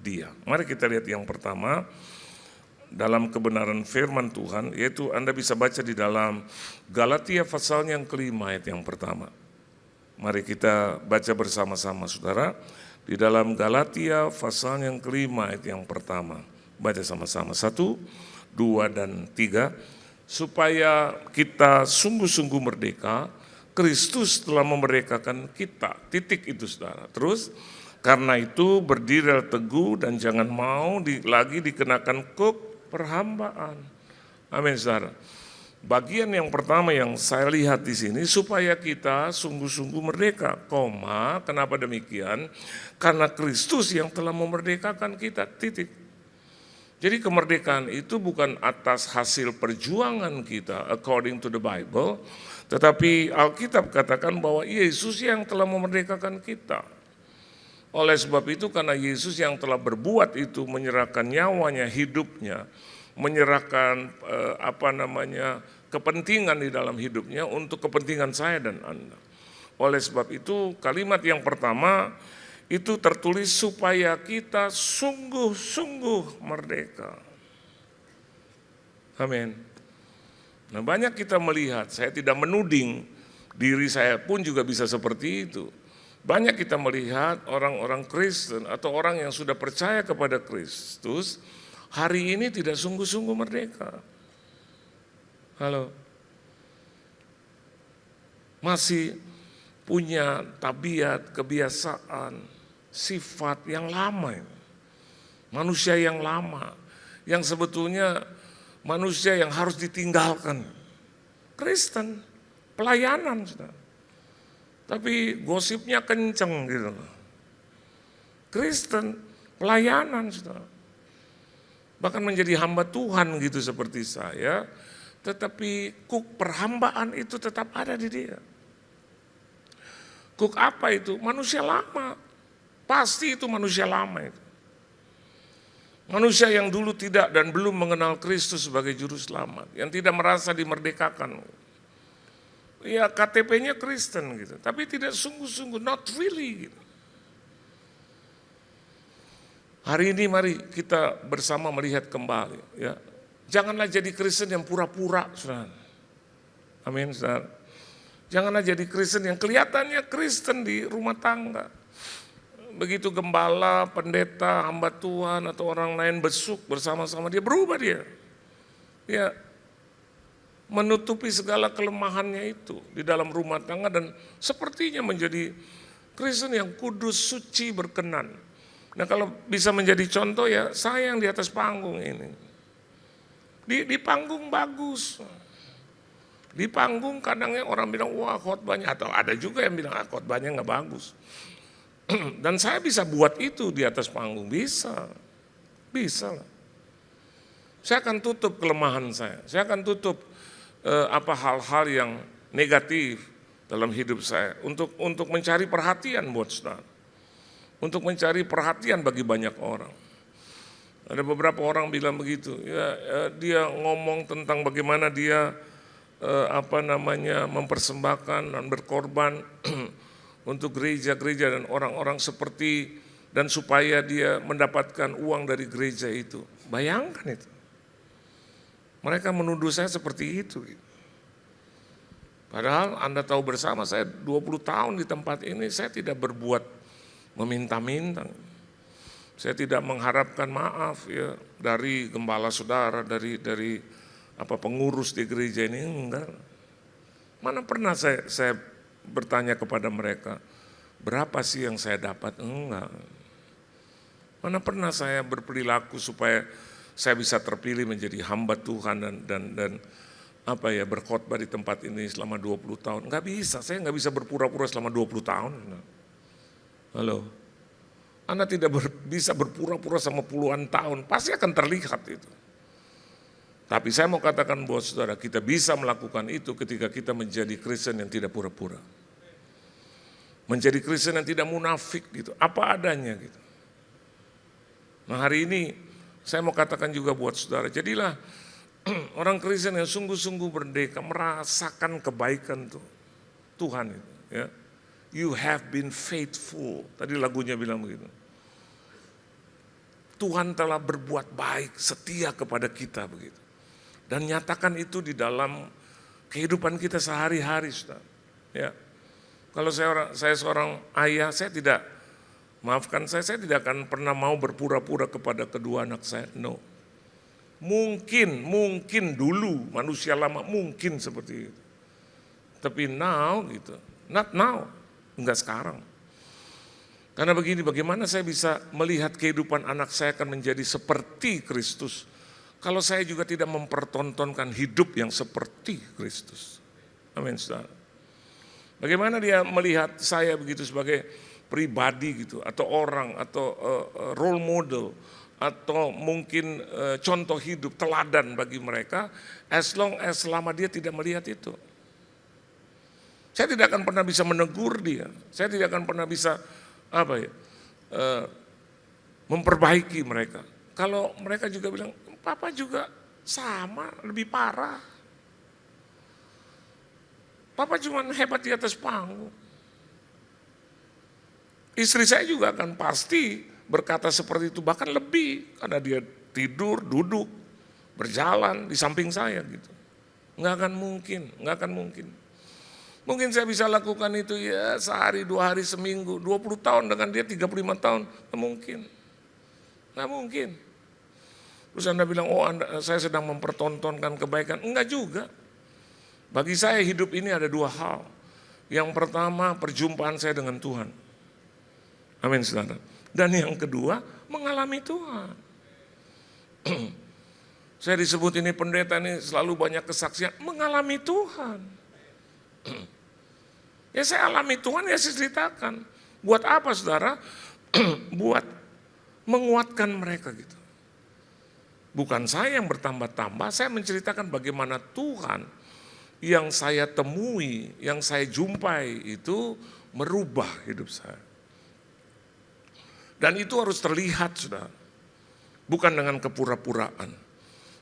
K: dia. Mari kita lihat yang pertama dalam kebenaran firman Tuhan, yaitu Anda bisa baca di dalam Galatia pasal yang kelima ayat yang pertama. Mari kita baca bersama-sama, saudara, di dalam Galatia pasal yang kelima ayat yang pertama. Baca sama-sama, 1, 2, dan 3. Supaya kita sungguh-sungguh merdeka, Kristus telah memerdekakan kita. Titik itu, saudara. Terus, karena itu berdirilah teguh dan jangan mau lagi dikenakan perhambaan. Amin, saudara. Bagian yang pertama yang saya lihat di sini, supaya kita sungguh-sungguh merdeka. Kenapa demikian? Karena Kristus yang telah memerdekakan kita. Titik. Jadi kemerdekaan itu bukan atas hasil perjuangan kita according to the Bible, tetapi Alkitab katakan bahwa Yesus yang telah memerdekakan kita. Oleh sebab itu, karena Yesus yang telah berbuat itu, menyerahkan nyawanya, hidupnya, menyerahkan kepentingan di dalam hidupnya untuk kepentingan saya dan Anda. Oleh sebab itu, kalimat yang pertama itu tertulis supaya kita sungguh-sungguh merdeka. Amin. Nah, banyak kita melihat, saya tidak menuding, diri saya pun juga bisa seperti itu. Banyak kita melihat orang-orang Kristen atau orang yang sudah percaya kepada Kristus, hari ini tidak sungguh-sungguh merdeka. Halo. Masih punya tabiat, kebiasaan, sifat yang lama. Manusia yang lama, yang sebetulnya manusia yang harus ditinggalkan. Kristen, pelayanan, saudara. Tapi gosipnya kenceng gitu. Kristen, pelayanan, saudara. Bahkan menjadi hamba Tuhan gitu seperti saya, tetapi kuk perhambaan itu tetap ada di dia. Kuk apa itu? Manusia lama. Pasti itu manusia lama itu. Manusia yang dulu tidak dan belum mengenal Kristus sebagai juru selamat, yang tidak merasa dimerdekakan. Ya KTP-nya Kristen gitu, tapi tidak sungguh-sungguh, not really gitu. Hari ini mari kita bersama melihat kembali ya. Janganlah jadi Kristen yang pura-pura, saudara. Amin, saudara. Janganlah jadi Kristen yang kelihatannya Kristen di rumah tangga. Begitu gembala, pendeta, hamba Tuhan atau orang lain besuk bersama-sama dia, berubah dia. Ya, menutupi segala kelemahannya itu di dalam rumah tangga dan sepertinya menjadi Kristen yang kudus, suci, berkenan. Nah kalau bisa menjadi contoh ya saya yang di atas panggung ini. Di panggung bagus. Di panggung kadangnya orang bilang wah khotbahnya, atau ada juga yang bilang khotbahnya nggak bagus. Dan saya bisa buat itu di atas panggung, bisa lah. Saya akan tutup kelemahan saya akan tutup hal-hal yang negatif dalam hidup saya untuk mencari perhatian buat saudara, untuk mencari perhatian bagi banyak orang. Ada beberapa orang bilang begitu, dia ngomong tentang bagaimana dia mempersembahkan dan berkorban untuk gereja-gereja dan orang-orang seperti dan supaya dia mendapatkan uang dari gereja itu. Bayangkan itu. Mereka menuduh saya seperti itu. Padahal Anda tahu bersama saya 20 tahun di tempat ini saya tidak berbuat meminta-minta. Saya tidak mengharapkan maaf ya dari gembala saudara, dari pengurus di gereja ini, enggak. Mana pernah saya bertanya kepada mereka, berapa sih yang saya dapat? Enggak. Mana pernah saya berperilaku supaya saya bisa terpilih menjadi hamba Tuhan dan berkhotbah di tempat ini selama 20 tahun. Enggak bisa, saya enggak bisa berpura-pura selama 20 tahun. Halo. Anda tidak bisa berpura-pura sama puluhan tahun, pasti akan terlihat itu. Tapi saya mau katakan buat saudara, kita bisa melakukan itu ketika kita menjadi Kristen yang tidak pura-pura. Menjadi Kristen yang tidak munafik gitu, apa adanya gitu. Nah hari ini saya mau katakan juga buat saudara, jadilah orang Kristen yang sungguh-sungguh merdeka, merasakan kebaikan Tuhan itu. Ya. You have been faithful, tadi lagunya bilang begitu. Tuhan telah berbuat baik, setia kepada kita begitu. Dan nyatakan itu di dalam kehidupan kita sehari-hari, saudara. Ya. Kalau saya seorang ayah, saya tidak akan pernah mau berpura-pura kepada kedua anak saya. No. Mungkin dulu manusia lama mungkin seperti itu. Tapi now gitu, not now, enggak sekarang. Karena begini, bagaimana saya bisa melihat kehidupan anak saya akan menjadi seperti Kristus kalau saya juga tidak mempertontonkan hidup yang seperti Kristus. Amin, saudara. Bagaimana dia melihat saya begitu sebagai pribadi gitu, atau orang, atau role model, atau mungkin contoh hidup, teladan bagi mereka, as long as selama dia tidak melihat itu. Saya tidak akan pernah bisa menegur dia, saya tidak akan pernah bisa memperbaiki mereka. Kalau mereka juga bilang, papa juga sama, lebih parah. Papa cuma hebat di atas panggung. Istri saya juga akan pasti berkata seperti itu, bahkan lebih. Karena dia tidur, duduk, berjalan di samping saya gitu. Nggak akan mungkin. Mungkin saya bisa lakukan itu ya sehari, 2 hari, seminggu, 20 tahun dengan dia 35 tahun. Nggak mungkin. Terus Anda bilang, saya sedang mempertontonkan kebaikan. Enggak juga. Bagi saya hidup ini ada 2 hal. Yang pertama perjumpaan saya dengan Tuhan. Amin saudara. Dan yang kedua mengalami Tuhan. Saya disebut ini pendeta ini selalu banyak kesaksian. Mengalami Tuhan. Ya saya alami Tuhan ya saya ceritakan. Buat apa saudara? Buat menguatkan mereka gitu. Bukan saya yang bertambah-tambah, saya menceritakan bagaimana Tuhan yang saya temui, yang saya jumpai itu merubah hidup saya. Dan itu harus terlihat saudara, bukan dengan kepura-puraan.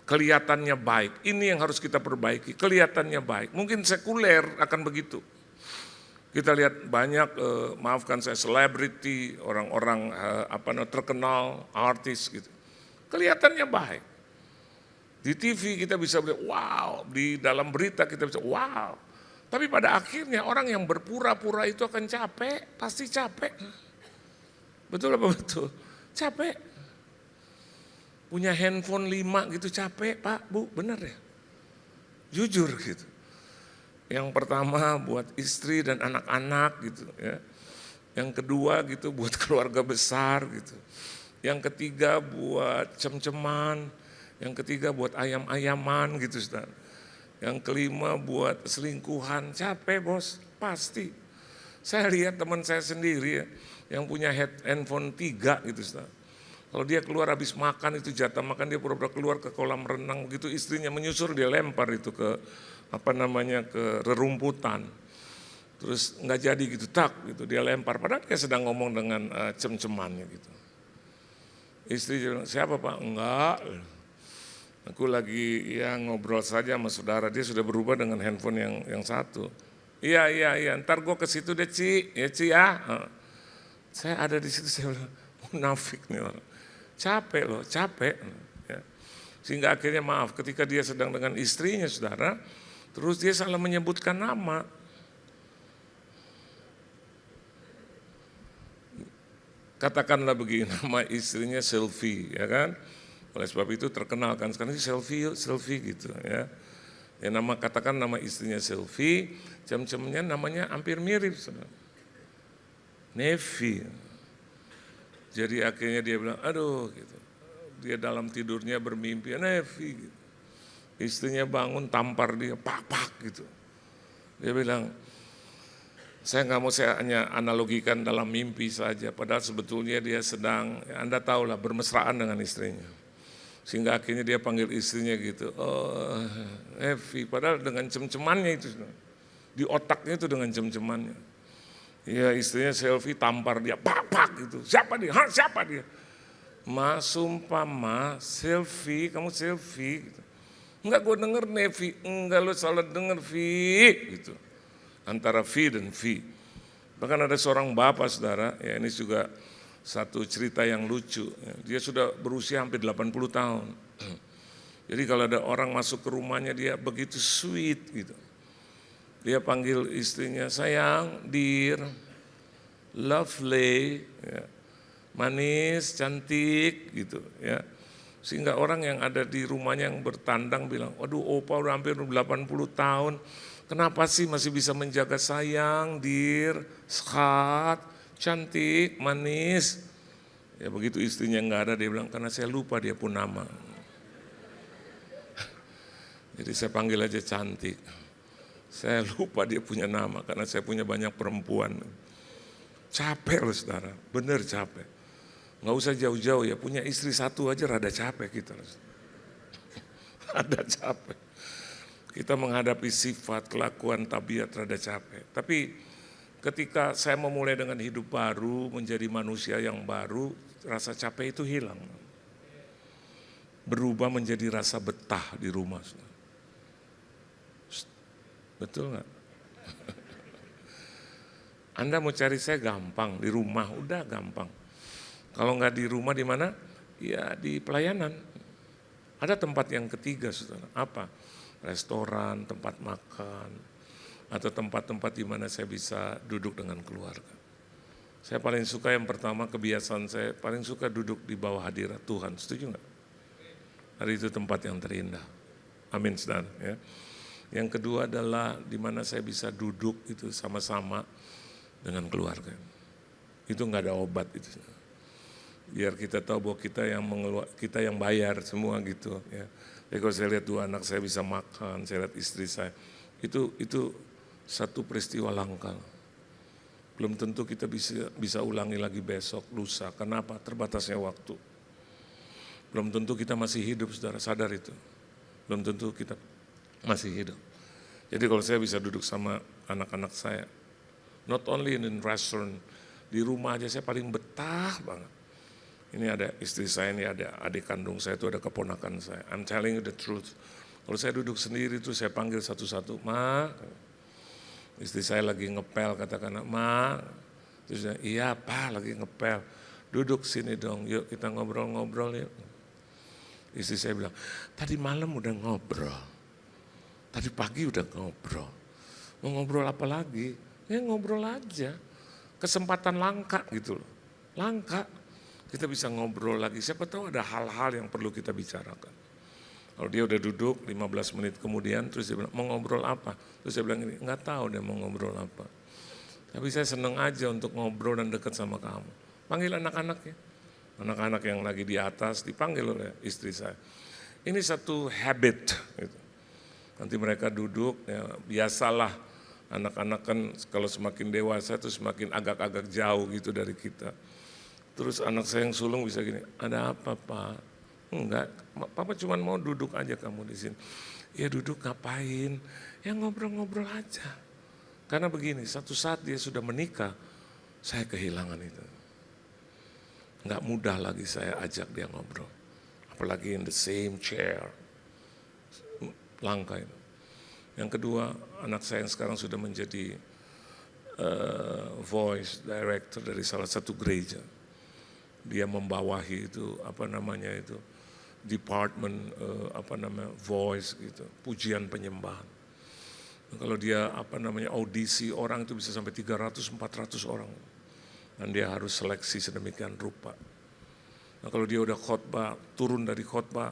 K: Kelihatannya baik, ini yang harus kita perbaiki, kelihatannya baik. Mungkin sekuler akan begitu. Kita lihat banyak, maafkan saya, selebriti, orang-orang terkenal, artis gitu. Kelihatannya baik. Di TV kita bisa bilang wow, di dalam berita kita bisa wow. Tapi pada akhirnya orang yang berpura-pura itu akan capek, pasti capek. Betul apa betul? Capek. Punya handphone 5 gitu capek Pak, Bu, benar ya? Jujur gitu. Yang pertama buat istri dan anak-anak gitu ya. Yang kedua gitu buat keluarga besar gitu. Yang ketiga buat cem-ceman. Yang ketiga buat ayam-ayaman gitu saudara. Yang kelima buat selingkuhan, capek bos, pasti. Saya lihat teman saya sendiri ya, yang punya handphone 3 gitu saudara. Kalau dia keluar habis makan itu jatah makan dia pura-pura keluar ke kolam renang begitu istrinya menyusul dia lempar itu ke ke rerumputan. Terus nggak jadi gitu gitu dia lempar padahal dia sedang ngomong dengan cem-cemannya gitu. Istri bilang, siapa Pak? Enggak. Aku lagi ya ngobrol saja sama saudara, dia sudah berubah dengan handphone yang satu. Iya, ntar gue ke situ deh Ci, ya Ci ya. Saya ada di situ, saya bilang, munafik nih orang. Capek loh, capek. Ya. Sehingga akhirnya maaf, ketika dia sedang dengan istrinya saudara, terus dia salah menyebutkan nama. Katakanlah begini, nama istrinya Sylvie, ya kan? Oleh sebab itu terkenal kan sekarang Sylvie gitu ya. Ya katakan nama istrinya Sylvie, cem-cemnya namanya hampir mirip saudara. Nevi. Jadi akhirnya dia bilang, aduh gitu. Dia dalam tidurnya bermimpi, Nevi gitu. Istrinya bangun tampar dia, pak gitu. Dia bilang, saya nggak mau saya hanya analogikan dalam mimpi saja. Padahal sebetulnya dia sedang, ya Anda tahulah bermesraan dengan istrinya. Sehingga akhirnya dia panggil istrinya gitu, oh Evi, padahal dengan cem-cemannya itu. Di otaknya itu dengan cem-cemannya. Ya istrinya Selfie tampar dia, pak gitu. Siapa dia? Siapa dia? Ma, sumpah ma, Selfie, kamu Selfie. Gitu. Enggak gue denger Nevi, enggak lo salah denger Vi. Gitu. Antara Vi dan Vi. Bahkan ada seorang bapak saudara, ya ini juga satu cerita yang lucu. Dia sudah berusia hampir 80 tahun. Jadi kalau ada orang masuk ke rumahnya dia begitu sweet gitu. Dia panggil istrinya, sayang, dear, lovely, ya. Manis, cantik gitu ya. Sehingga orang yang ada di rumahnya yang bertandang bilang, waduh opa udah hampir 80 tahun. Kenapa sih masih bisa menjaga sayang, dear, sehat, cantik, manis. Ya begitu istrinya nggak ada dia bilang karena saya lupa dia pun nama. Jadi saya panggil aja cantik. Saya lupa dia punya nama karena saya punya banyak perempuan. Capek loh saudara, bener capek. Nggak usah jauh-jauh ya, punya istri satu aja rada capek kita. Rada capek. Kita menghadapi sifat, kelakuan, tabiat rada capek. Tapi ketika saya memulai dengan hidup baru, menjadi manusia yang baru, rasa capek itu hilang. Berubah menjadi rasa betah di rumah. Betul nggak? Anda mau cari saya gampang, di rumah udah gampang. Kalau nggak di rumah di mana? Ya di pelayanan. Ada tempat yang ketiga, saudara. Apa? Restoran, tempat makan, atau tempat-tempat di mana saya bisa duduk dengan keluarga. Saya paling suka yang pertama, kebiasaan saya paling suka duduk di bawah hadirat Tuhan. Setuju nggak? Hari itu tempat yang terindah. Amin, saudara. Ya. Yang kedua adalah di mana saya bisa duduk itu sama-sama dengan keluarga. Itu nggak ada obat itu. Biar kita tahu bahwa kita yang bayar semua gitu. Ya. Jadi kalau saya lihat dua anak saya bisa makan, saya lihat istri saya, itu satu peristiwa langka. Belum tentu kita bisa ulangi lagi besok, lusa. Kenapa? Terbatasnya waktu. Belum tentu kita masih hidup, saudara, sadar itu. Belum tentu kita masih hidup. Jadi kalau saya bisa duduk sama anak-anak saya, not only in restaurant, di rumah aja saya paling betah banget. Ini ada istri saya, ini ada adik kandung saya, itu ada keponakan saya. I'm telling you the truth. Kalau saya duduk sendiri tuh saya panggil satu-satu, Ma. Istri saya lagi ngepel, katakan, Ma. Terus saya, iya Pak lagi ngepel. Duduk sini dong, yuk kita ngobrol-ngobrol yuk. Istri saya bilang, tadi malam udah ngobrol. Tadi pagi udah ngobrol. Mau ngobrol apa lagi? Ya ngobrol aja. Kesempatan langka gitu loh. Langka. Kita bisa ngobrol lagi. Siapa tahu ada hal-hal yang perlu kita bicarakan. Kalau dia udah duduk 15 menit kemudian, terus dia bilang, mau ngobrol apa? Terus saya bilang gini, nggak tahu dia mau ngobrol apa. Tapi saya seneng aja untuk ngobrol dan dekat sama kamu. Panggil anak-anak ya. Anak-anak yang lagi di atas dipanggil oleh istri saya. Ini satu habit. Gitu. Nanti mereka duduk, ya, biasalah anak-anak kan kalau semakin dewasa itu semakin agak-agak jauh gitu dari kita. Terus anak saya yang sulung bisa gini, ada apa Pak? Enggak, Papa cuma mau duduk aja kamu di sini. Ya duduk ngapain? Ya ngobrol-ngobrol aja. Karena begini, satu saat dia sudah menikah, saya kehilangan itu. Enggak mudah lagi saya ajak dia ngobrol. Apalagi in the same chair. Langka itu. Yang kedua, anak saya yang sekarang sudah menjadi voice director dari salah satu gereja. Dia membawahi itu department voice gitu, pujian penyembahan. Nah, kalau dia audisi orang itu bisa sampai 300-400 orang. Dan dia harus seleksi sedemikian rupa. Nah, kalau dia udah khotbah, turun dari khotbah,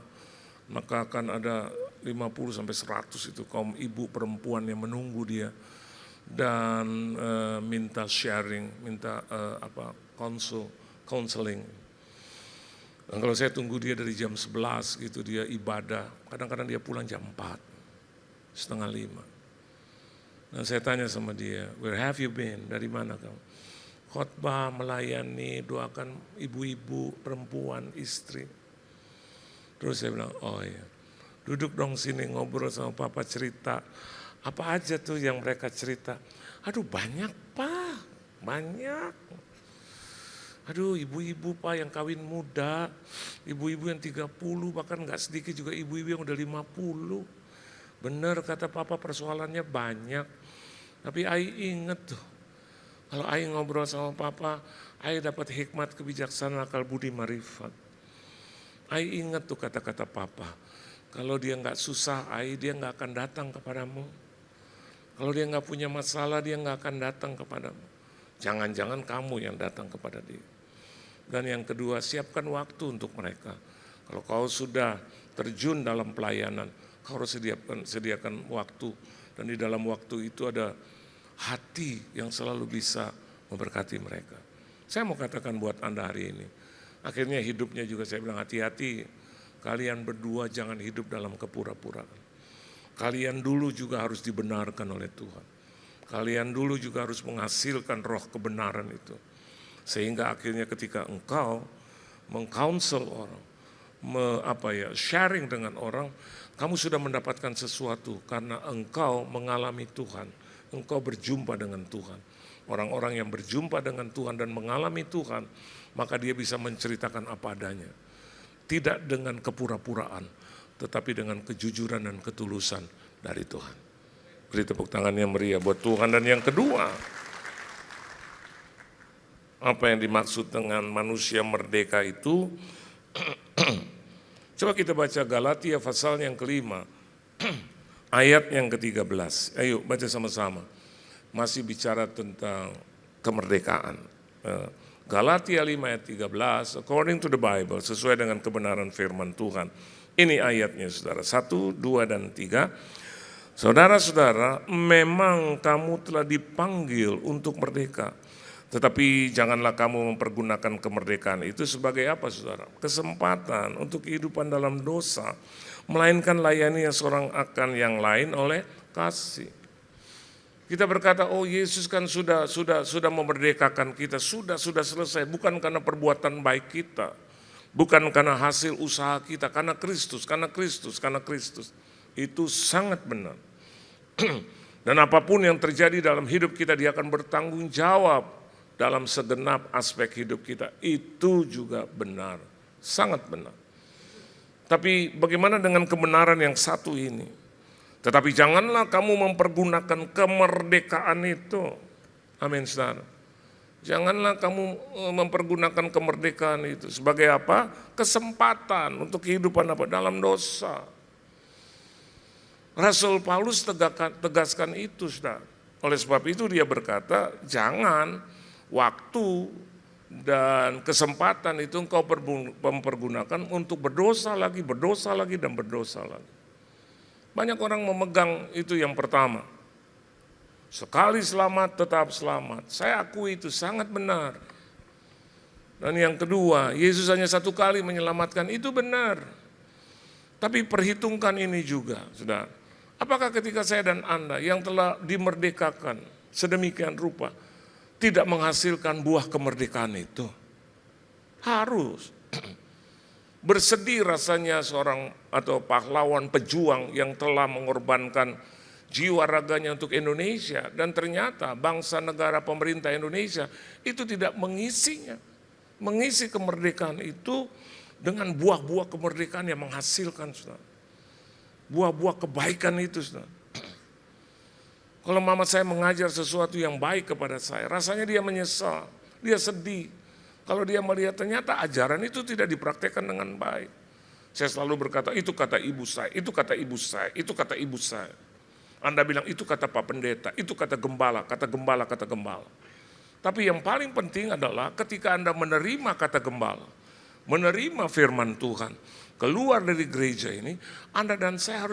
K: maka akan ada 50-100 itu kaum ibu perempuan yang menunggu dia dan minta sharing, minta counseling. Dan kalau saya tunggu dia dari jam 11 gitu, dia ibadah, kadang-kadang dia pulang jam 4, 4:30. Dan saya tanya sama dia, where have you been? Dari mana kamu? Khotbah, melayani, doakan ibu-ibu, perempuan, istri. Terus saya bilang, oh iya, duduk dong sini ngobrol sama Papa, cerita. Apa aja tuh yang mereka cerita? Aduh banyak Pak, banyak. Aduh ibu-ibu Pak yang kawin muda, ibu-ibu yang 30, bahkan gak sedikit juga ibu-ibu yang udah 50. Bener kata Papa persoalannya banyak. Tapi Ai inget tuh, kalau Ai ngobrol sama Papa, Ai dapat hikmat, kebijaksanaan, akal budi, marifat. Ai inget tuh kata-kata Papa, kalau dia gak susah Ai, dia gak akan datang kepadamu. Kalau dia gak punya masalah, dia gak akan datang kepadamu. Jangan-jangan kamu yang datang kepada dia. Dan yang kedua, siapkan waktu untuk mereka. Kalau kau sudah terjun dalam pelayanan, kau harus sediakan waktu. Dan di dalam waktu itu ada hati yang selalu bisa memberkati mereka. Saya mau katakan buat Anda hari ini, akhirnya hidupnya juga saya bilang hati-hati. Kalian berdua jangan hidup dalam kepura-puraan. Kalian dulu juga harus dibenarkan oleh Tuhan. Kalian dulu juga harus menghasilkan roh kebenaran itu. Sehingga akhirnya ketika engkau mengcounsel orang, sharing dengan orang, kamu sudah mendapatkan sesuatu karena engkau mengalami Tuhan, engkau berjumpa dengan Tuhan. Orang-orang yang berjumpa dengan Tuhan dan mengalami Tuhan, maka dia bisa menceritakan apa adanya. Tidak dengan kepura-puraan, tetapi dengan kejujuran dan ketulusan dari Tuhan. Beri tepuk tangan yang meriah buat Tuhan. Dan yang kedua, apa yang dimaksud dengan manusia merdeka itu? Coba kita baca Galatia pasal yang kelima, ayat yang ke-13. Ayo baca sama-sama. Masih bicara tentang kemerdekaan. Galatia 5 ayat 13, according to the Bible, sesuai dengan kebenaran firman Tuhan. Ini ayatnya saudara, 1, 2, dan 3. Saudara-saudara, memang kamu telah dipanggil untuk merdeka. Tetapi janganlah kamu mempergunakan kemerdekaan itu sebagai apa saudara? Kesempatan untuk kehidupan dalam dosa, melainkan layani seorang akan yang lain oleh kasih. Kita berkata, oh Yesus kan sudah memerdekakan kita, sudah selesai, bukan karena perbuatan baik kita, bukan karena hasil usaha kita, karena Kristus. Itu sangat benar. Dan apapun yang terjadi dalam hidup kita, dia akan bertanggung jawab dalam segenap aspek hidup kita. Itu juga benar, sangat benar. Tapi bagaimana dengan kebenaran yang satu ini? Tetapi janganlah kamu mempergunakan kemerdekaan itu. Amin, saudara. Janganlah kamu mempergunakan kemerdekaan itu sebagai apa? Kesempatan untuk kehidupan apa? Dalam dosa. Rasul Paulus tegaskan itu, saudara. Oleh sebab itu dia berkata, jangan waktu dan kesempatan itu engkau mempergunakan untuk berdosa lagi, dan berdosa lagi. Banyak orang memegang itu yang pertama. Sekali selamat, tetap selamat. Saya akui itu sangat benar. Dan yang kedua, Yesus hanya satu kali menyelamatkan, itu benar. Tapi perhitungkan ini juga, saudara. Apakah ketika saya dan Anda yang telah dimerdekakan sedemikian rupa, tidak menghasilkan buah kemerdekaan itu? Harus. Bersedih rasanya seorang atau pahlawan pejuang yang telah mengorbankan jiwa raganya untuk Indonesia, dan ternyata bangsa negara pemerintah Indonesia itu tidak mengisinya. Mengisi kemerdekaan itu dengan buah-buah kemerdekaan yang menghasilkan, saudara. Buah-buah kebaikan itu, saudara. Kalau mama saya mengajar sesuatu yang baik kepada saya, rasanya dia menyesal, dia sedih. Kalau dia melihat ternyata ajaran itu tidak dipraktekkan dengan baik. Saya selalu berkata, itu kata ibu saya, itu kata ibu saya, itu kata ibu saya. Anda bilang itu kata Pak Pendeta, itu kata gembala, kata gembala, kata gembala. Tapi yang paling penting adalah ketika Anda menerima kata gembala, menerima firman Tuhan, keluar dari gereja ini, Anda dan saya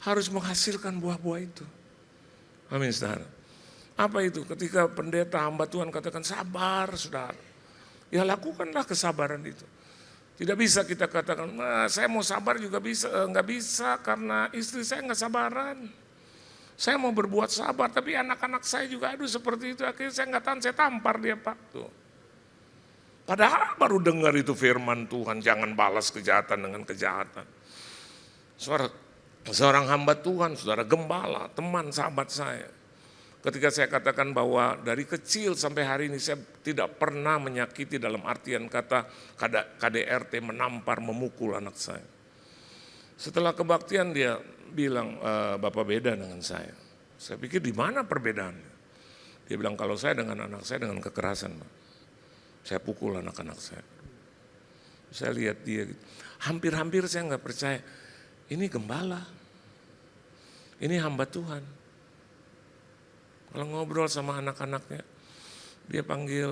K: harus menghasilkan buah-buah itu. Amin, saudara. Apa itu? Ketika pendeta hamba Tuhan katakan sabar, saudara. Ya lakukanlah kesabaran itu. Tidak bisa kita katakan, nah, saya mau sabar juga bisa, nggak bisa karena istri saya nggak sabaran. Saya mau berbuat sabar, tapi anak-anak saya juga aduh seperti itu. Akhirnya saya nggak tahan, saya tampar dia Pak. Tuh. Padahal baru dengar itu firman Tuhan, jangan balas kejahatan dengan kejahatan. Seorang hamba Tuhan, saudara gembala, teman sahabat saya. Ketika saya katakan bahwa dari kecil sampai hari ini saya tidak pernah menyakiti dalam artian kata KDRT, menampar, memukul anak saya. Setelah kebaktian dia bilang, Bapak beda dengan saya. Saya pikir di mana perbedaannya? Dia bilang kalau saya dengan anak saya dengan kekerasan, Pak. Saya pukul anak-anak saya. Saya lihat dia, hampir-hampir saya nggak percaya. Ini gembala, ini hamba Tuhan. Kalau ngobrol sama anak-anaknya, dia panggil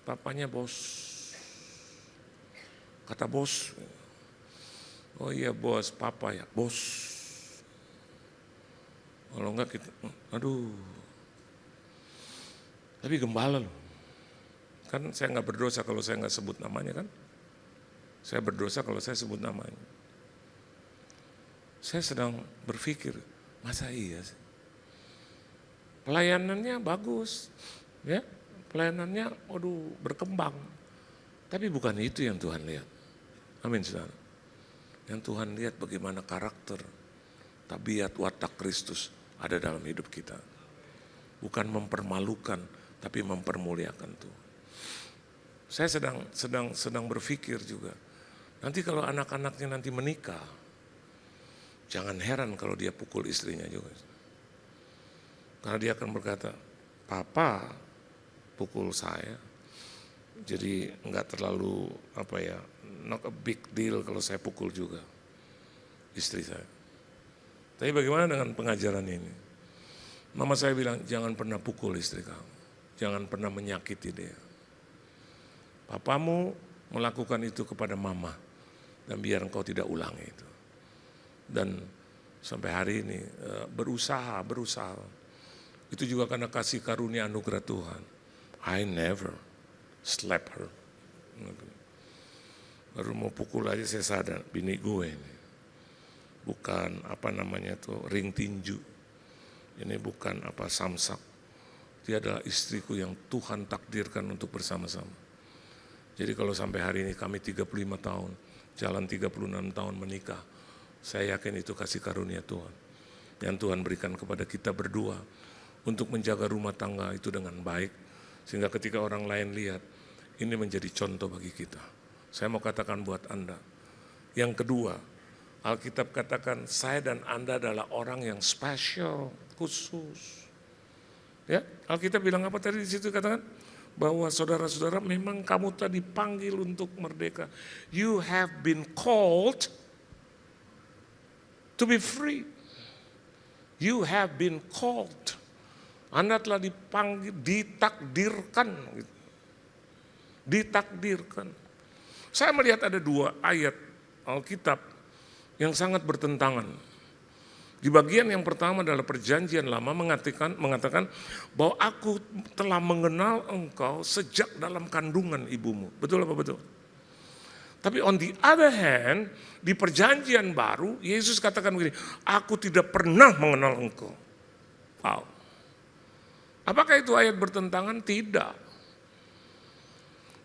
K: papanya bos. Kata bos, oh iya bos, papa ya bos. Kalau enggak kita, aduh. Tapi gembala loh. Kan saya nggak berdosa kalau saya nggak sebut namanya kan. Saya berdosa kalau saya sebut namanya. Saya sedang berpikir, masa iya sih? Pelayanannya bagus, ya, pelayanannya, waduh, berkembang. Tapi bukan itu yang Tuhan lihat. Amin, saudara. Yang Tuhan lihat bagaimana karakter, tabiat, watak Kristus ada dalam hidup kita. Bukan mempermalukan, tapi mempermuliakan Tuhan. Saya sedang berpikir juga, nanti kalau anak-anaknya nanti menikah, jangan heran kalau dia pukul istrinya juga. Karena dia akan berkata, papa pukul saya, jadi enggak terlalu not a big deal kalau saya pukul juga istri saya. Tapi bagaimana dengan pengajaran ini? Mama saya bilang, jangan pernah pukul istri kamu, jangan pernah menyakiti dia. Papamu melakukan itu kepada mama, dan biar engkau tidak ulangi itu. Dan sampai hari ini berusaha. Itu juga karena kasih karunia anugerah Tuhan. I never slap her. Baru mau pukul aja saya sadar, bini gue ini. Bukan ring tinju. Ini bukan samsak. Dia adalah istriku yang Tuhan takdirkan untuk bersama-sama. Jadi kalau sampai hari ini kami 35 tahun, jalan 36 tahun menikah, saya yakin itu kasih karunia Tuhan. Yang Tuhan berikan kepada kita berdua untuk menjaga rumah tangga itu dengan baik. Sehingga ketika orang lain lihat, ini menjadi contoh bagi kita. Saya mau katakan buat Anda. Yang kedua, Alkitab katakan saya dan Anda adalah orang yang spesial, khusus. Ya, Alkitab bilang apa tadi di situ katakan? Bahwa saudara-saudara memang kamu tadi dipanggil untuk merdeka. You have been called to be free. You have been called. Anda telah dipanggil, ditakdirkan. Ditakdirkan. Saya melihat ada 2 ayat Alkitab yang sangat bertentangan. Di bagian yang pertama adalah perjanjian lama mengatakan bahwa aku telah mengenal engkau sejak dalam kandungan ibumu. Betul apa betul? Tapi on the other hand, di perjanjian baru, Yesus katakan begini, aku tidak pernah mengenal engkau. Wow. Apakah itu ayat bertentangan? Tidak.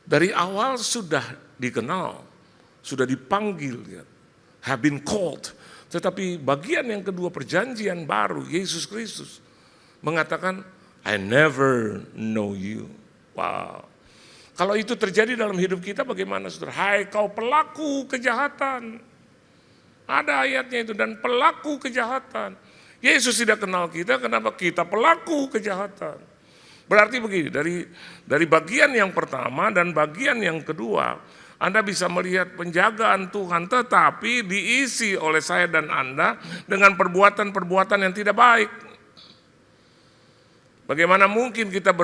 K: Dari awal sudah dikenal, sudah dipanggil, have been called. Tetapi bagian yang kedua perjanjian baru, Yesus Kristus mengatakan, I never know you. Wow. Kalau itu terjadi dalam hidup kita bagaimana saudara? Hai kau pelaku kejahatan. Ada ayatnya itu, dan pelaku kejahatan. Yesus tidak kenal kita, kenapa kita pelaku kejahatan? Berarti begini, dari bagian yang pertama dan bagian yang kedua, Anda bisa melihat penjagaan Tuhan, tetapi diisi oleh saya dan Anda dengan perbuatan-perbuatan yang tidak baik. Bagaimana mungkin kita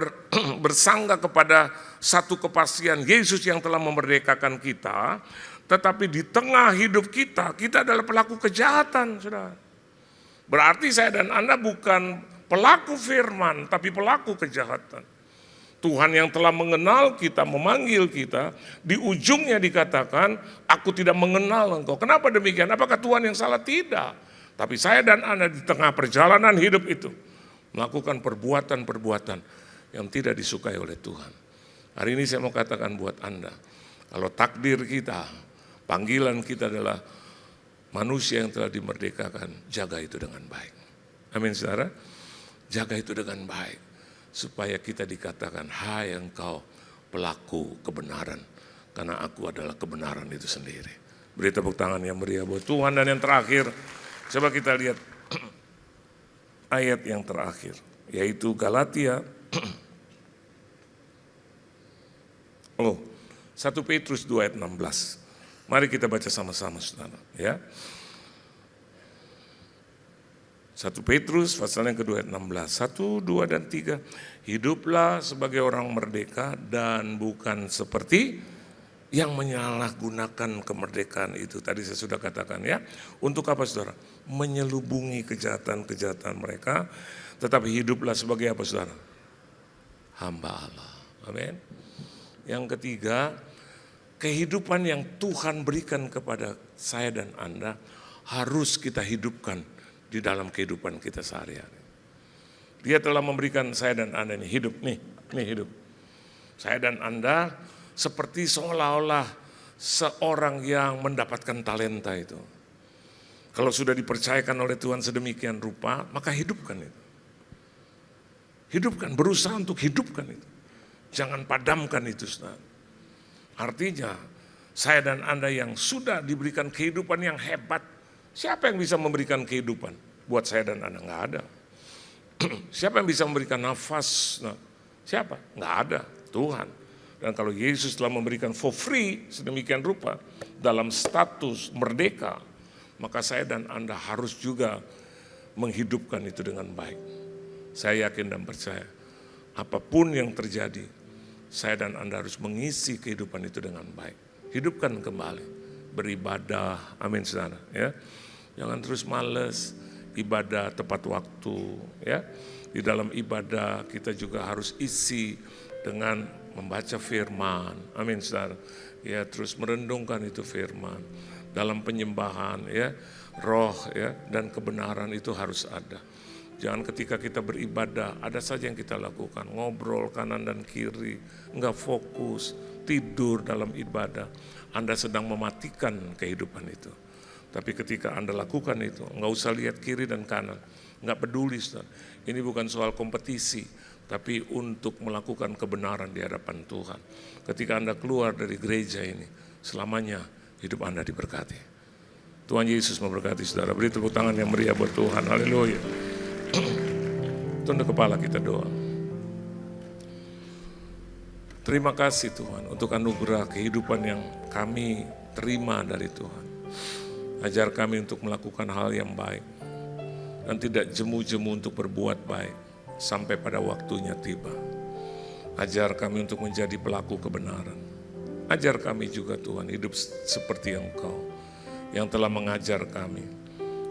K: bersangka kepada satu kepastian Yesus yang telah memerdekakan kita, tetapi di tengah hidup kita adalah pelaku kejahatan, saudara. Berarti saya dan Anda bukan pelaku firman, tapi pelaku kejahatan. Tuhan yang telah mengenal kita, memanggil kita, di ujungnya dikatakan, aku tidak mengenal engkau. Kenapa demikian? Apakah Tuhan yang salah? Tidak. Tapi saya dan Anda di tengah perjalanan hidup itu, melakukan perbuatan-perbuatan yang tidak disukai oleh Tuhan. Hari ini saya mau katakan buat Anda, kalau takdir kita, panggilan kita adalah manusia yang telah dimerdekakan, jaga itu dengan baik. Amin saudara, jaga itu dengan baik. Supaya kita dikatakan, hai engkau pelaku kebenaran. Karena aku adalah kebenaran itu sendiri. Beri tepuk tangan yang meriah buat Tuhan. Dan yang terakhir, coba kita lihat ayat yang terakhir. Yaitu Galatia 1 Petrus 2 ayat 16. Mari kita baca sama-sama saudara. Ya. 1 Petrus pasal yang kedua ayat 16, 1, 2, dan 3. Hiduplah sebagai orang merdeka dan bukan seperti yang menyalahgunakan kemerdekaan itu. Tadi saya sudah katakan ya. Untuk apa saudara? Menyelubungi kejahatan-kejahatan mereka. Tetapi hiduplah sebagai apa saudara? Hamba Allah. Amin. Yang ketiga, kehidupan yang Tuhan berikan kepada saya dan Anda harus kita hidupkan di dalam kehidupan kita sehari-hari. Dia telah memberikan saya dan Anda ini hidup, nih hidup. Saya dan Anda seperti seolah-olah seorang yang mendapatkan talenta itu. Kalau sudah dipercayakan oleh Tuhan sedemikian rupa, maka hidupkan itu. Hidupkan, berusaha untuk hidupkan itu. Jangan padamkan itu, saudara. Artinya, saya dan Anda yang sudah diberikan kehidupan yang hebat, siapa yang bisa memberikan kehidupan? Buat saya dan Anda, nggak ada. Siapa yang bisa memberikan nafas? Nah, siapa? Nggak ada, Tuhan. Dan kalau Yesus telah memberikan for free sedemikian rupa dalam status merdeka, maka saya dan Anda harus juga menghidupkan itu dengan baik. Saya yakin dan percaya, apapun yang terjadi, saya dan Anda harus mengisi kehidupan itu dengan baik. Hidupkan kembali, beribadah, amin saudara. Ya. Jangan terus males, ibadah tepat waktu. Ya. Di dalam ibadah kita juga harus isi dengan membaca firman, amin saudara. Ya, terus merendungkan itu firman. Dalam penyembahan, ya, roh, ya, dan kebenaran itu harus ada. Jangan ketika kita beribadah, ada saja yang kita lakukan, ngobrol kanan dan kiri, enggak fokus, tidur dalam ibadah. Anda sedang mematikan kehidupan itu. Tapi ketika Anda lakukan itu, enggak usah lihat kiri dan kanan, enggak peduli. Ini bukan soal kompetisi, tapi untuk melakukan kebenaran di hadapan Tuhan. Ketika Anda keluar dari gereja ini, selamanya hidup Anda diberkati. Tuhan Yesus memberkati saudara. Beri tepuk tangan yang meriah buat Tuhan. Haleluya. Tunduk kepala kita doa. Terima kasih Tuhan untuk anugerah kehidupan yang kami terima dari Tuhan. Ajar kami untuk melakukan hal yang baik dan tidak jemu-jemu untuk berbuat baik sampai pada waktunya tiba. Ajar kami untuk menjadi pelaku kebenaran. Ajar kami juga Tuhan hidup seperti Engkau yang telah mengajar kami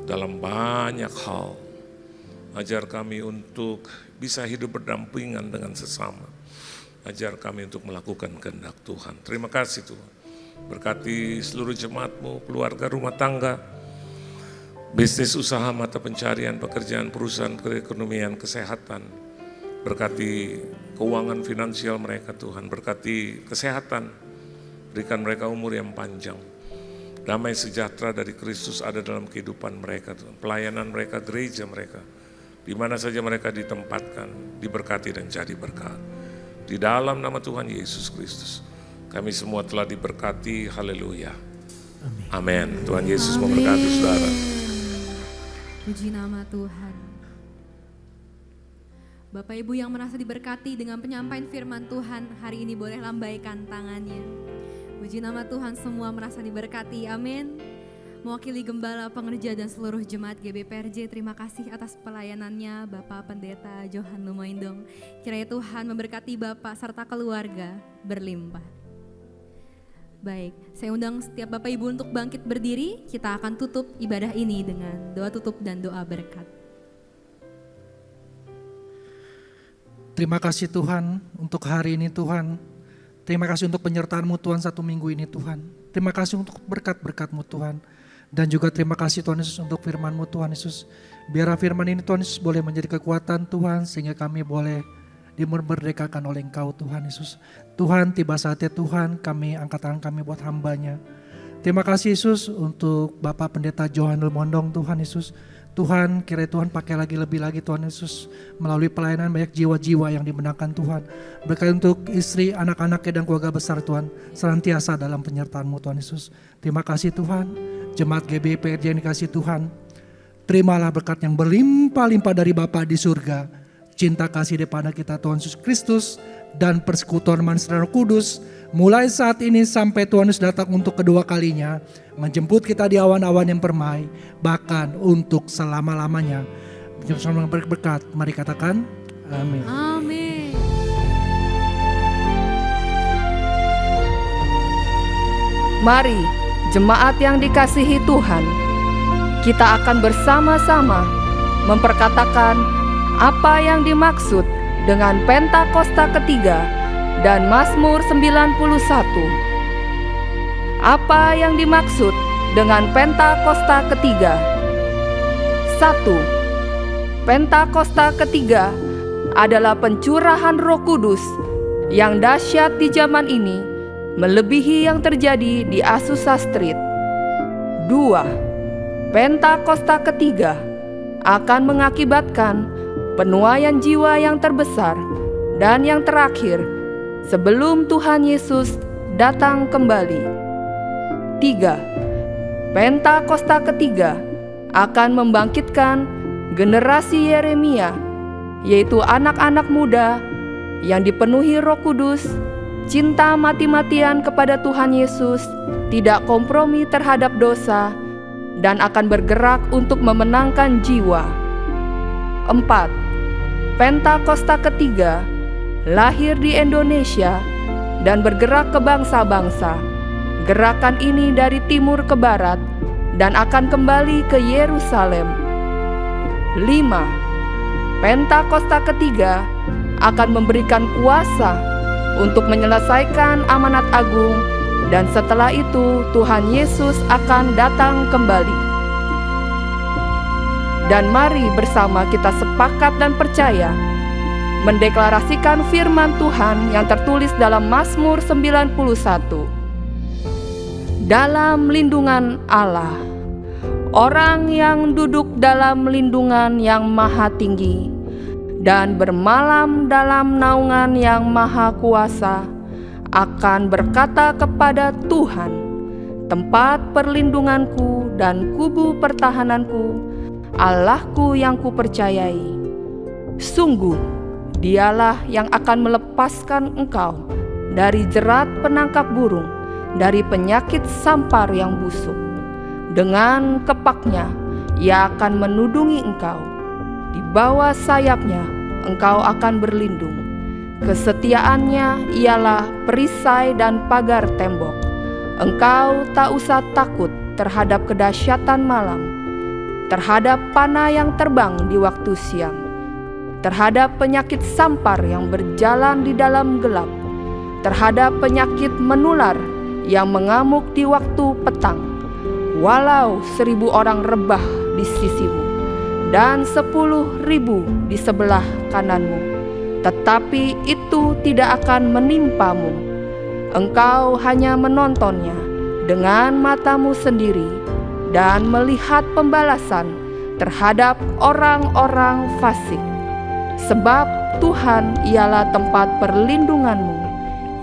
K: dalam banyak hal. Ajar kami untuk bisa hidup berdampingan dengan sesama. Ajar kami untuk melakukan kehendak Tuhan. Terima kasih Tuhan. Berkati seluruh jemaat-Mu, keluarga, rumah tangga, bisnis, usaha, mata pencarian, pekerjaan, perusahaan, keekonomian, kesehatan. Berkati keuangan finansial mereka Tuhan. Berkati kesehatan. Berikan mereka umur yang panjang. Damai sejahtera dari Kristus ada dalam kehidupan mereka Tuhan. Pelayanan mereka, gereja mereka. Di mana saja mereka ditempatkan, diberkati dan jadi berkat. Di dalam nama Tuhan Yesus Kristus, kami semua telah diberkati, haleluya. Amin. Tuhan Yesus memberkati saudara.
B: Puji nama Tuhan. Bapak Ibu yang merasa diberkati dengan penyampaian firman Tuhan, hari ini boleh lambaikan tangannya. Puji nama Tuhan, semua merasa diberkati, amin. Mewakili Gembala, Pengerja dan seluruh jemaat GBPRJ, terima kasih atas pelayanannya Bapak Pendeta Johan Lumoindong. Kiranya Tuhan memberkati Bapak serta keluarga berlimpah. Baik, saya undang setiap Bapak Ibu untuk bangkit berdiri. Kita akan tutup ibadah ini dengan doa tutup dan doa berkat.
L: Terima kasih Tuhan untuk hari ini Tuhan. Terima kasih untuk penyertaan-Mu Tuhan satu minggu ini Tuhan. Terima kasih untuk berkat-berkat-Mu Tuhan. Dan juga terima kasih Tuhan Yesus untuk firman-Mu Tuhan Yesus. Biar firman ini Tuhan Yesus boleh menjadi kekuatan Tuhan sehingga kami boleh dimerdekakan oleh Engkau Tuhan Yesus. Tuhan, tiba saatnya Tuhan kami angkat tangan kami buat hamba-Nya. Terima kasih Yesus untuk Bapak Pendeta Johan Lumoindong Tuhan Yesus. Tuhan, kiranya Tuhan pakai lebih lagi Tuhan Yesus melalui pelayanan banyak jiwa-jiwa yang dimenangkan Tuhan. Berkati untuk istri, anak-anaknya dan keluarga besar Tuhan, senantiasa dalam penyertaan-Mu Tuhan Yesus. Terima kasih Tuhan, jemaat GBPRJ yang dikasih Tuhan. Terimalah berkat yang berlimpah-limpah dari Bapa di surga, cinta kasih daripada kita Tuhan Yesus Kristus, dan persekutuan manusia Roh Kudus, mulai saat ini sampai Tuhan Yesus datang untuk kedua kalinya, menjemput kita di awan-awan yang permai, bahkan untuk selama-lamanya. Bersama berkat, mari katakan amin.
B: Amin.
M: Mari, jemaat yang dikasihi Tuhan, kita akan bersama-sama memperkatakan apa yang dimaksud dengan Pentakosta ketiga dan Mazmur 91. Apa yang dimaksud dengan Pentakosta ketiga? 1. Pentakosta ketiga adalah pencurahan Roh Kudus yang dahsyat di zaman ini melebihi yang terjadi di Azusa Street. 2. Pentakosta ketiga akan mengakibatkan penuaian jiwa yang terbesar dan yang terakhir sebelum Tuhan Yesus datang kembali. 3. Pentakosta ketiga akan membangkitkan generasi Yeremia, yaitu anak-anak muda yang dipenuhi Roh Kudus, cinta mati-matian kepada Tuhan Yesus, tidak kompromi terhadap dosa, dan akan bergerak untuk memenangkan jiwa. 4. Pentakosta ketiga lahir di Indonesia dan bergerak ke bangsa-bangsa. Gerakan ini dari timur ke barat dan akan kembali ke Yerusalem. 5. Pentakosta ketiga akan memberikan kuasa untuk menyelesaikan amanat agung, dan setelah itu Tuhan Yesus akan datang kembali. Dan mari bersama kita sepakat dan percaya mendeklarasikan firman Tuhan yang tertulis dalam Mazmur 91. Dalam lindungan Allah, orang yang duduk dalam lindungan yang maha tinggi dan bermalam dalam naungan yang maha kuasa akan berkata kepada Tuhan, tempat perlindunganku dan kubu pertahananku, Allahku yang kupercayai. Sungguh, Dialah yang akan melepaskan engkau dari jerat penangkap burung, dari penyakit sampar yang busuk. Dengan kepaknya, Ia akan menudungi engkau. Di bawah sayapnya, engkau akan berlindung. Kesetiaannya ialah perisai dan pagar tembok. Engkau tak usah takut terhadap kedahsyatan malam, terhadap panah yang terbang di waktu siang, terhadap penyakit sampar yang berjalan di dalam gelap, terhadap penyakit menular yang mengamuk di waktu petang. Walau 1.000 orang rebah di sisimu dan 10.000 di sebelah kananmu, tetapi itu tidak akan menimpamu. Engkau hanya menontonnya dengan matamu sendiri dan melihat pembalasan terhadap orang-orang fasik. Sebab Tuhan ialah tempat perlindunganmu,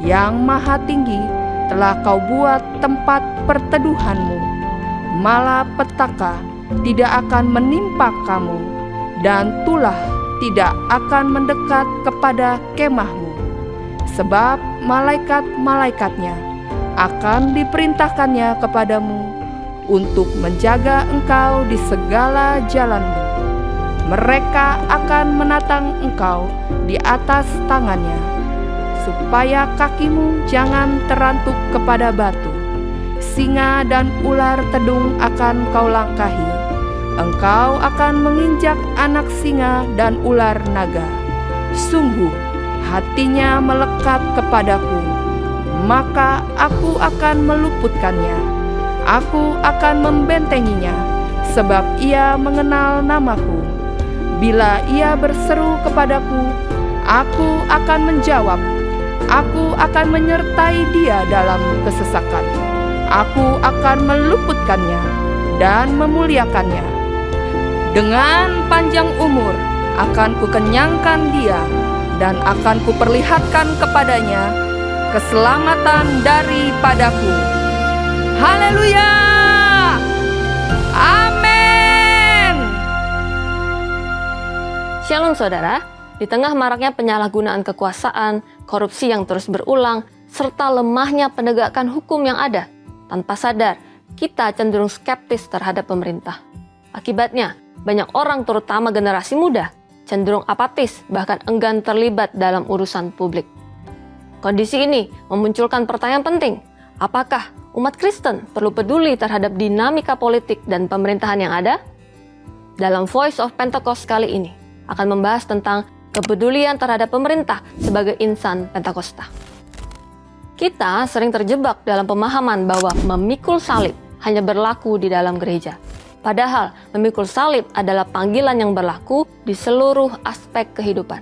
M: yang maha tinggi telah kau buat tempat perteduhanmu. Malapetaka tidak akan menimpa kamu, dan tulah tidak akan mendekat kepada kemahmu. Sebab malaikat-malaikatnya akan diperintahkannya kepadamu untuk menjaga engkau di segala jalanmu. Mereka akan menatang engkau di atas tangannya, supaya kakimu jangan terantuk kepada batu. Singa dan ular tedung akan kau langkahi. Engkau akan menginjak anak singa dan ular naga. Sungguh, hatinya melekat kepadaku, maka aku akan meluputkannya. Aku akan membentenginya, sebab ia mengenal namaku. Bila ia berseru kepadaku, aku akan menjawab. Aku akan menyertai dia dalam kesesakan. Aku akan meluputkannya dan memuliakannya. Dengan panjang umur akan kukenyangkan dia, dan akan kuperlihatkan kepadanya keselamatan daripadaku. Haleluya! Amin.
G: Shalom saudara, di tengah maraknya penyalahgunaan kekuasaan, korupsi yang terus berulang, serta lemahnya penegakan hukum yang ada, tanpa sadar kita cenderung skeptis terhadap pemerintah. Akibatnya, banyak orang terutama generasi muda cenderung apatis bahkan enggan terlibat dalam urusan publik. Kondisi ini memunculkan pertanyaan penting, apakah umat Kristen perlu peduli terhadap dinamika politik dan pemerintahan yang ada? Dalam Voice of Pentecost kali ini akan membahas tentang kepedulian terhadap pemerintah sebagai insan Pentakosta. Kita sering terjebak dalam pemahaman bahwa memikul salib hanya berlaku di dalam gereja. Padahal memikul salib adalah panggilan yang berlaku di seluruh aspek kehidupan,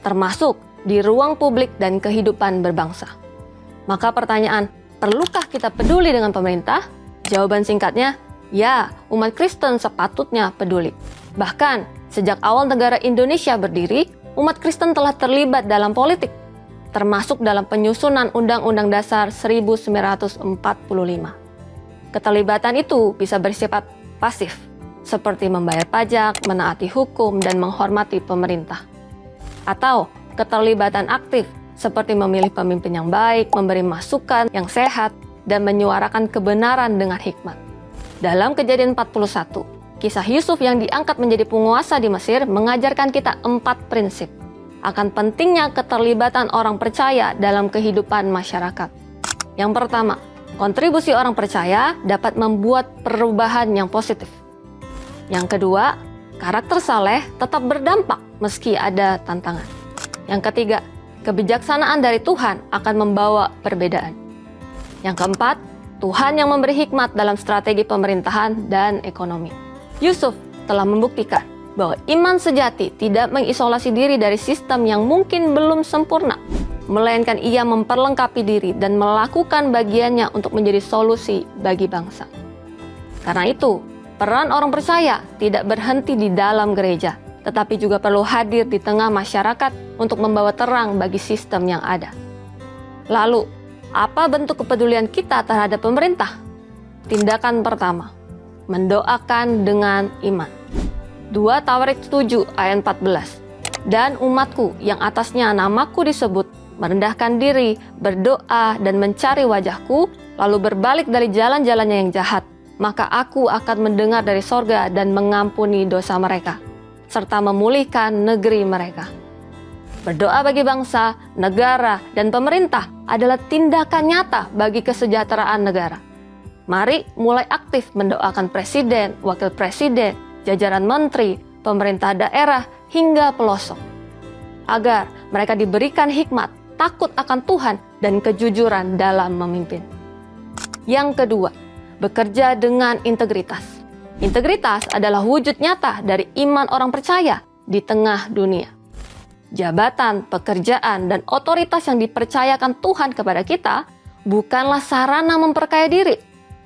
G: termasuk di ruang publik dan kehidupan berbangsa. Maka pertanyaan, perlukah kita peduli dengan pemerintah? Jawaban singkatnya, ya, umat Kristen sepatutnya peduli. Bahkan, sejak awal negara Indonesia berdiri, umat Kristen telah terlibat dalam politik, termasuk dalam penyusunan Undang-Undang Dasar 1945. Keterlibatan itu bisa bersifat pasif, seperti membayar pajak, menaati hukum, dan menghormati pemerintah. Atau keterlibatan aktif, seperti memilih pemimpin yang baik, memberi masukan yang sehat, dan menyuarakan kebenaran dengan hikmat. Dalam Kejadian 41, kisah Yusuf yang diangkat menjadi penguasa di Mesir mengajarkan kita 4 prinsip akan pentingnya keterlibatan orang percaya dalam kehidupan masyarakat. Yang pertama, kontribusi orang percaya dapat membuat perubahan yang positif. Yang kedua, karakter saleh tetap berdampak meski ada tantangan. Yang ketiga, kebijaksanaan dari Tuhan akan membawa perbedaan. Yang keempat, Tuhan yang memberi hikmat dalam strategi pemerintahan dan ekonomi. Yusuf telah membuktikan bahwa iman sejati tidak mengisolasi diri dari sistem yang mungkin belum sempurna, melainkan ia memperlengkapi diri dan melakukan bagiannya untuk menjadi solusi bagi bangsa. Karena itu, peran orang percaya tidak berhenti di dalam gereja, tetapi juga perlu hadir di tengah masyarakat untuk membawa terang bagi sistem yang ada. Lalu, apa bentuk kepedulian kita terhadap pemerintah? Tindakan pertama, mendoakan dengan iman. 2 Tawarik 7 ayat 14. Dan umatku yang atasnya namaku disebut, merendahkan diri, berdoa dan mencari wajahku, lalu berbalik dari jalan-jalannya yang jahat, maka aku akan mendengar dari sorga dan mengampuni dosa mereka, serta memulihkan negeri mereka. Berdoa bagi bangsa, negara, dan pemerintah adalah tindakan nyata bagi kesejahteraan negara. Mari mulai aktif mendoakan presiden, wakil presiden, jajaran menteri, pemerintah daerah, hingga pelosok, agar mereka diberikan hikmat, takut akan Tuhan, dan kejujuran dalam memimpin. Yang kedua, bekerja dengan integritas. Integritas adalah wujud nyata dari iman orang percaya di tengah dunia. Jabatan, pekerjaan, dan otoritas yang dipercayakan Tuhan kepada kita bukanlah sarana memperkaya diri,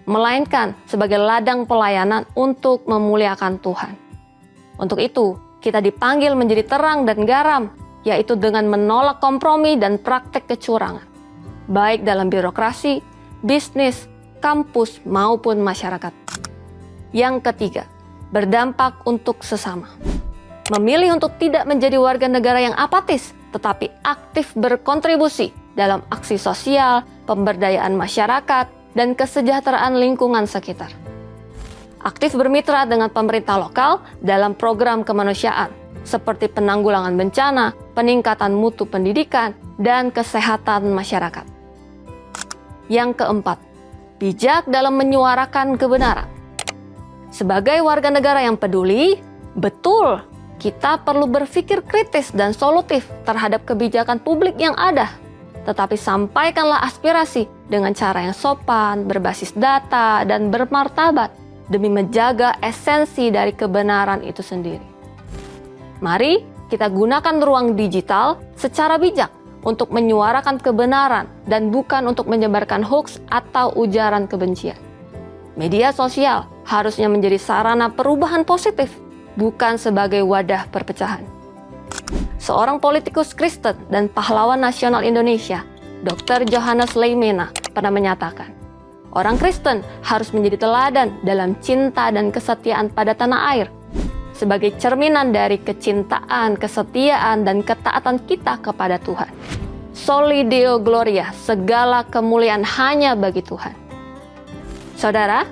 G: melainkan sebagai ladang pelayanan untuk memuliakan Tuhan. Untuk itu, kita dipanggil menjadi terang dan garam, yaitu dengan menolak kompromi dan praktek kecurangan, baik dalam birokrasi, bisnis, kampus, maupun masyarakat. Yang ketiga, berdampak untuk sesama. Memilih untuk tidak menjadi warga negara yang apatis, tetapi aktif berkontribusi dalam aksi sosial, pemberdayaan masyarakat, dan kesejahteraan lingkungan sekitar. Aktif bermitra dengan pemerintah lokal dalam program kemanusiaan, seperti penanggulangan bencana, peningkatan mutu pendidikan, dan kesehatan masyarakat. Yang keempat, bijak dalam menyuarakan kebenaran. Sebagai warga negara yang peduli, betul, kita perlu berpikir kritis dan solutif terhadap kebijakan publik yang ada. Tetapi sampaikanlah aspirasi dengan cara yang sopan, berbasis data, dan bermartabat demi menjaga esensi dari kebenaran itu sendiri. Mari kita gunakan ruang digital secara bijak untuk menyuarakan kebenaran dan bukan untuk menyebarkan hoaks atau ujaran kebencian. Media sosial harusnya menjadi sarana perubahan positif, bukan sebagai wadah perpecahan. Seorang politikus Kristen dan pahlawan nasional Indonesia, Dr. Johannes Leimena, pernah menyatakan, orang Kristen harus menjadi teladan dalam cinta dan kesetiaan pada tanah air, sebagai cerminan dari kecintaan, kesetiaan, dan ketaatan kita kepada Tuhan. Soli Deo Gloria, segala kemuliaan hanya bagi Tuhan. Saudara,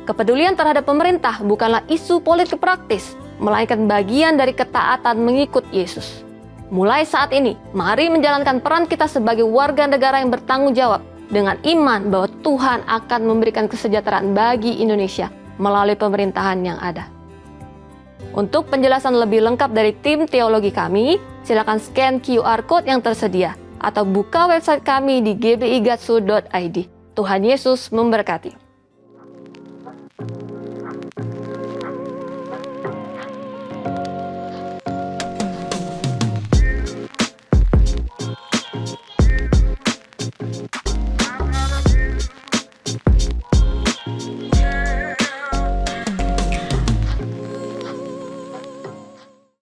G: kepedulian terhadap pemerintah bukanlah isu politik praktis, melainkan bagian dari ketaatan mengikut Yesus. Mulai saat ini, mari menjalankan peran kita sebagai warga negara yang bertanggung jawab dengan iman bahwa Tuhan akan memberikan kesejahteraan bagi Indonesia melalui pemerintahan yang ada. Untuk penjelasan lebih lengkap dari tim teologi kami, silakan scan QR Code yang tersedia atau buka website kami di gbigatsu.id. Tuhan Yesus memberkati.